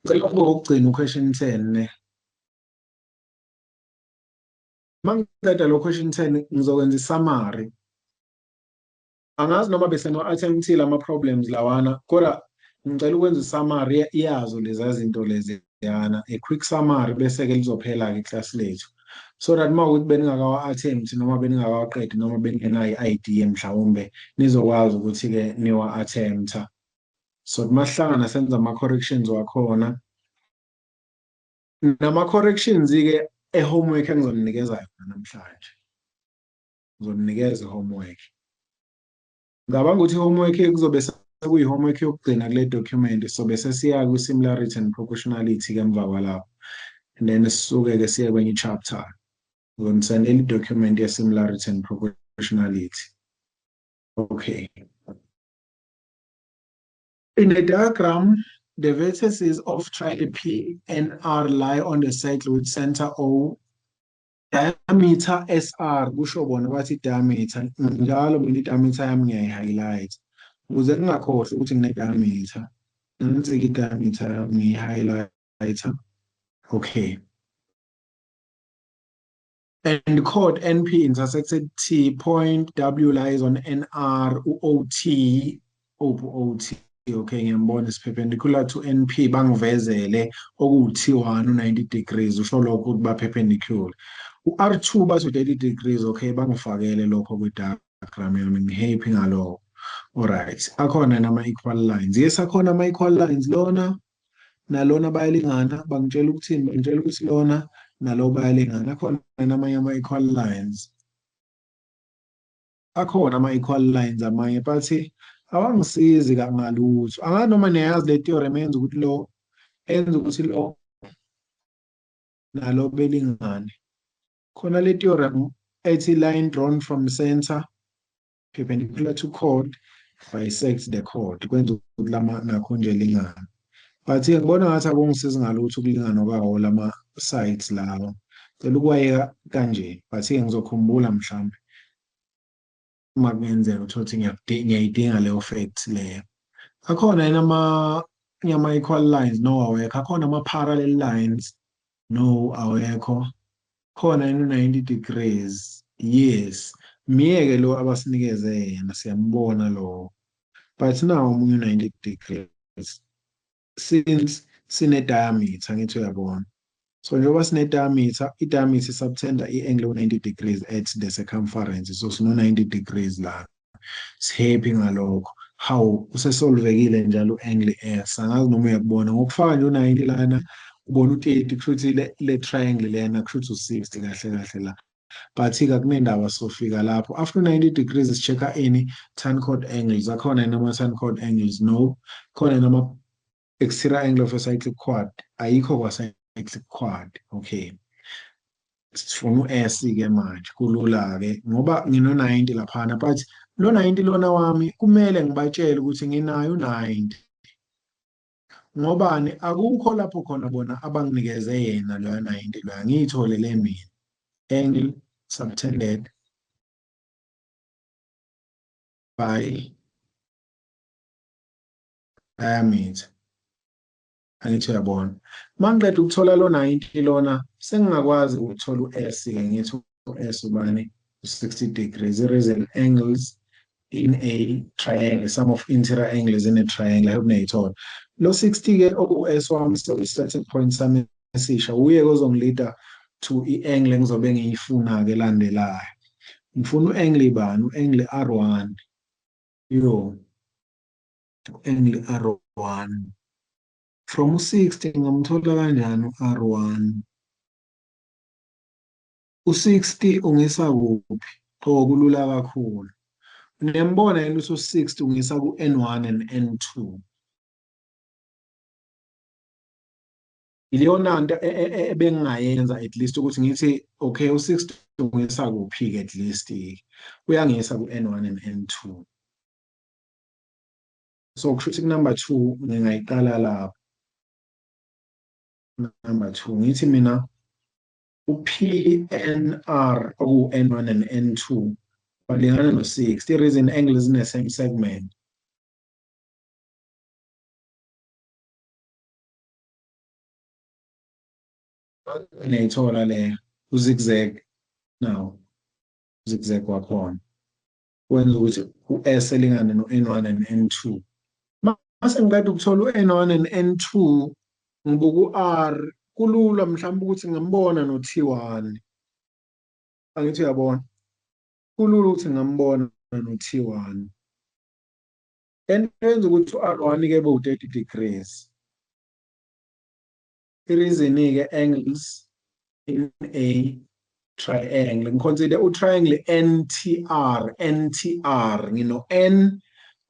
ngicela ukugcina u-question 10 ne uma ngiqeda lo question 10 ngizokwenza i-summary angazi noma beseno-attemptile ama-problems lawana kodwa ngicela ukwenza i-summary yazo lezi zinto leziyana a quick summary bese-ke lizophela-ke iklasi lethu so that uma ukuthi beningakawa-attempt noma beningakawaqedi noma bengenayo i-idea mhlawumbe nizokwazi ukuthi-ke niwa-attempta so masihlangana senza ama-corrections wakhona nama-corrections-ke e-homework engizoninikeza yona namhlanje ngizoninikeza i-homework ngicabanga ukuthi i-homework kuzobe sekuyi-homework yokugcina kule document sobe sesiya kwi-similarity and proportionality-ke emva kwalapho and then sisuke-ke siye kwenye i-chapter ngizonisendela i-document ye-similarity and proportionality okay in the diagram the vertices of triangle P and R lie on the circle with center O diameter SR kusho bona bathi diameter njalo mina i-diameter yami ngiyayi-highlight ukuze ngingakhohlwa ukuthi ngine-diameter nansi-ke i-diameter yami ngiyi-highlighter okay and chord NP intersected T point W lies on NR u-OT OT okay ngiyambona is perpendicular to NP bangivezele okuwu-T1 u-90 degrees usho lokho ukuthi ba-perpendicular u-R2 bathi 30 degrees okay bangifakele lokho kwi-diagram yami ngi-happy ngalokho alright akhona nama-equal lines yes akhona ama-equal lines lona nalona bayalingana bangitshela ukuthini bangitshela ukuthi lona nalo bayalingana akhona namanye ama-equal lines akhona ama-equal lines amanye but awangisizi kangalutho anganoma niyazi le theorem yenza ukuthi lo nalo belingane khona le theorem ethi line drawn from center perpendicular to chord bisects the chord kwenza ukuthi lama nakho nje lingana but ngibona ngathi akungisizi ngalutho ukulingana kwawo lama sides lawo cela ukwayeka kanje but ngizokhumbula mhlawumbe uma kungenzeka ukuthi ngiyayidinga leyo fact leyo akhona ama-equal lines no awekho akhona ama-parallel lines no awekho khona 90 degrees yes miyeke lo abasinikeze yena siyambona lo but now omunye 90 degrees since sine-diameter ngithi uyabona so njengoba sine-diameter i-diameter subtender i-angle u-90 degrees at the circumference so sino-90 degrees la sihappy ngalokho hawu usesolvekile njalo u-angle S angazi noma uyakubona ngokufaka nje u-90 lana ubona u-30 kushuthi le triangle lena kushuthi u-60 kahle kahle la but-ke akunendaba sofika lapho after 90 degrees si-check-a ini tan chord angles akhona nama-tan chord angles no khona nama-exterior angle of a cyclic quad ayikho kwa-cyclic quad okay sifuna u-S-ke manje kulula-ke ngoba ngino-90 laphana but lo 90 lona wami kumele ngibatshele ukuthi nginayo u-90 ngobani akukho lapho khona bona abanginikeze yena loya 90 loya ngiyitholele mina angle subtended by diameter. Angithi uyabona. Mangiqeda ukuthola lo 90 lona sengingakwazi ukuthola u-S-ke ngithi u-S ubani 60 degrees. There is an angles in a triangle, sum of interior angles in a triangle. I hope niyayithola. Lo 60-ke oku-S wami starting point sami esisha uye ozongilida to i-angle engizobe ngiyifuna-ke elandelayo. Ngifuna u-angle ibani? U-angle R1. U-angle R1. From u-60 ngamthola kanjani u-R1? U-60 ungisa kuphi? Kulula kakhulu. Niyambona yini usu-60 ungisa ku-N1 and N2. Iliyona nto ebengingayenza at least ukuthi ngithi okay u-60 ungisa kuphi-ke at least uyangisa ku-N1 and N2. So kusho ukuthi ku-number 2 ngingayiqala lapho. Number 2 ngithi mina u-PNR oku-N1 and N2 balingana no-60. The reason angles in the same segment. Niyayithola le u-zigzag now zigzag wakhona wenza ukuthi u-S elingane no-N1 and N2. Mase ngiqeda ukuthola u-N1 and N2 ngibuka u-R kulula mhlawumbe ukuthi ngambona no-T1. Angithi uyabona kulula ukuthi ngambona no-T1 and yenza ukuthi u-R1-ke ube u-30 degrees. I-reason-ke angles in a triangle ngiconsider u-triangle NTR ngino N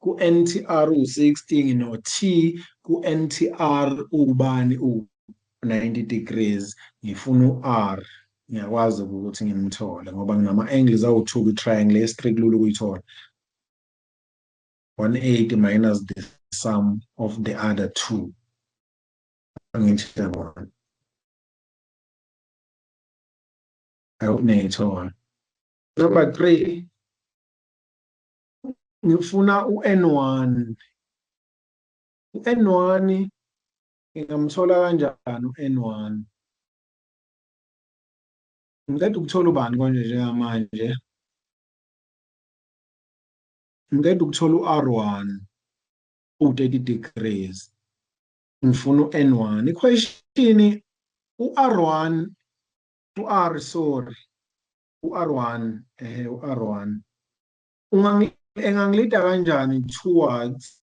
ku-NTR u-60 ngino T ku-NTR ubani u-90 degrees ngifuna u-R ngiyakwazi ukuthi ngimthole ngoba nginama-angles awu-2 kwi-triangle yes-3 kulula ukuyithola 180 minus the sum of the other two. Angithi yabona. Niyayithola. Number 3 ngifuna u-N1. U-N1 ngingamthola kanjani u-N1? Ngicela ukuthola ubani konje njengamanje. Ngicela ukuthola u-R1 u-30 degrees. Ngifuna u-N1. Iquation u-R1 u-R sorry u-R1 u-R1 engangilida kanjani towards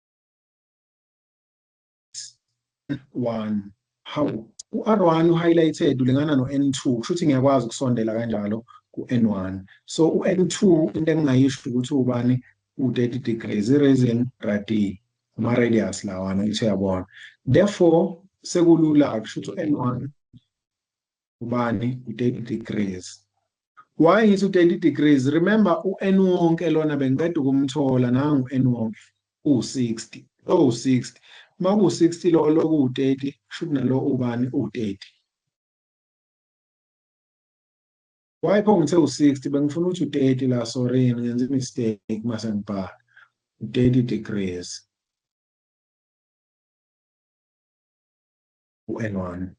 1 how u-R1 u-highlighted ulingana no-N2 kusho ukuthi ngiyakwazi ukusondela kanjalo ku-N1 so u-N2 into engingayisho ukuthi ubani u-30 degrees i-reason radi ama-radius lawana ngithi uyabona therefore sekulula akusho ukuthi u-N1 ubani u-30 degrees. Why ngithi u-30 degrees? Remember u-N wonke lona bengiqeda ukumthola nangu u-N wonke u-60 u-60 maku-60 lo ku-30 kusho nalo ubani u-30. Why pho ngithe u-60 bengifuna ukuthi u-30 la sorry ngenze i-mistake mase ngibhala u-30 degrees u-N1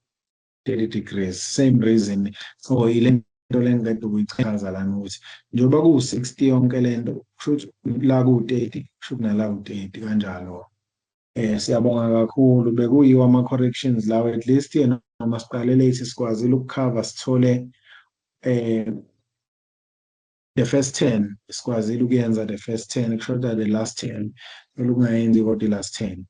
30 degrees same reason so ile nto lengiqeda ukuyichaza lana ukuthi njengoba ku-60 yonke lento kusho ukuthi la ku-30 kusho nala u-30 kanjalo. Siyabonga kakhulu bekuyiwa ama-corrections lawo at least yena noma siqale late sikwazile ukukhava sithole the first 10 sikwazile ukuyenza the first 10 kushoda the last 10 lokungayenzi kodwa i-last 10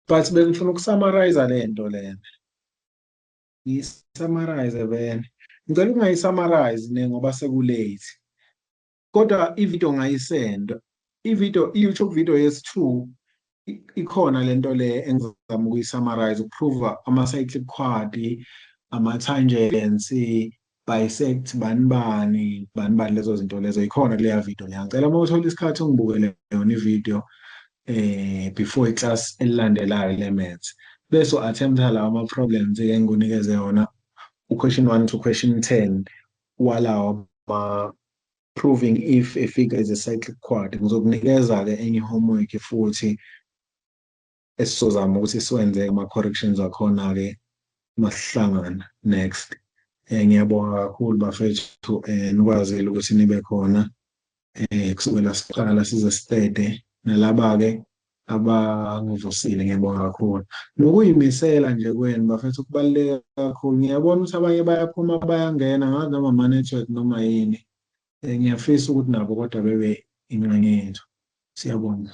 but bengifuna ukusummarize lento lena ngisummarize vele ngicela ungayisummarize ngoba sekulate kodwa ivideo ngayisenda i-YouTube video yesi2 ikhona lento le engizama ukuyisummarize ukuprove ama-cyclic quad ama-tangents bisect bani lezo zinto lezo ikhona kuleya video leya ngicela uma uthola isikhathi ungibukele yona ivideo before iclass elilandelayo le-maths. Bese u-attempt-a lawa ama-problems-ke engikunikeze wona, u-question 1 to question 10 walawa proving if a figure is a cyclic quad. Ngizokunikeza-ke enye homework futhi esizozama ukuthi siwenze ama-corrections akhona-ke masihlangana next. Ngiyabonga kakhulu bafethu nikwazile ukuthi nibe khona kusukela siqala size sitede, nalaba-ke abangivusile ngiyabonga kakhulu. Nokuyimisela nje kwenu bafethu kubaluleke kakhulu. Ngiyabona ukuthi abanye bayaphuma bayangena ngazi noma ama-network noma yini. Ngiyafisa ukuthi nabo kodwa bebe ingxenye yethu. Siyabonga.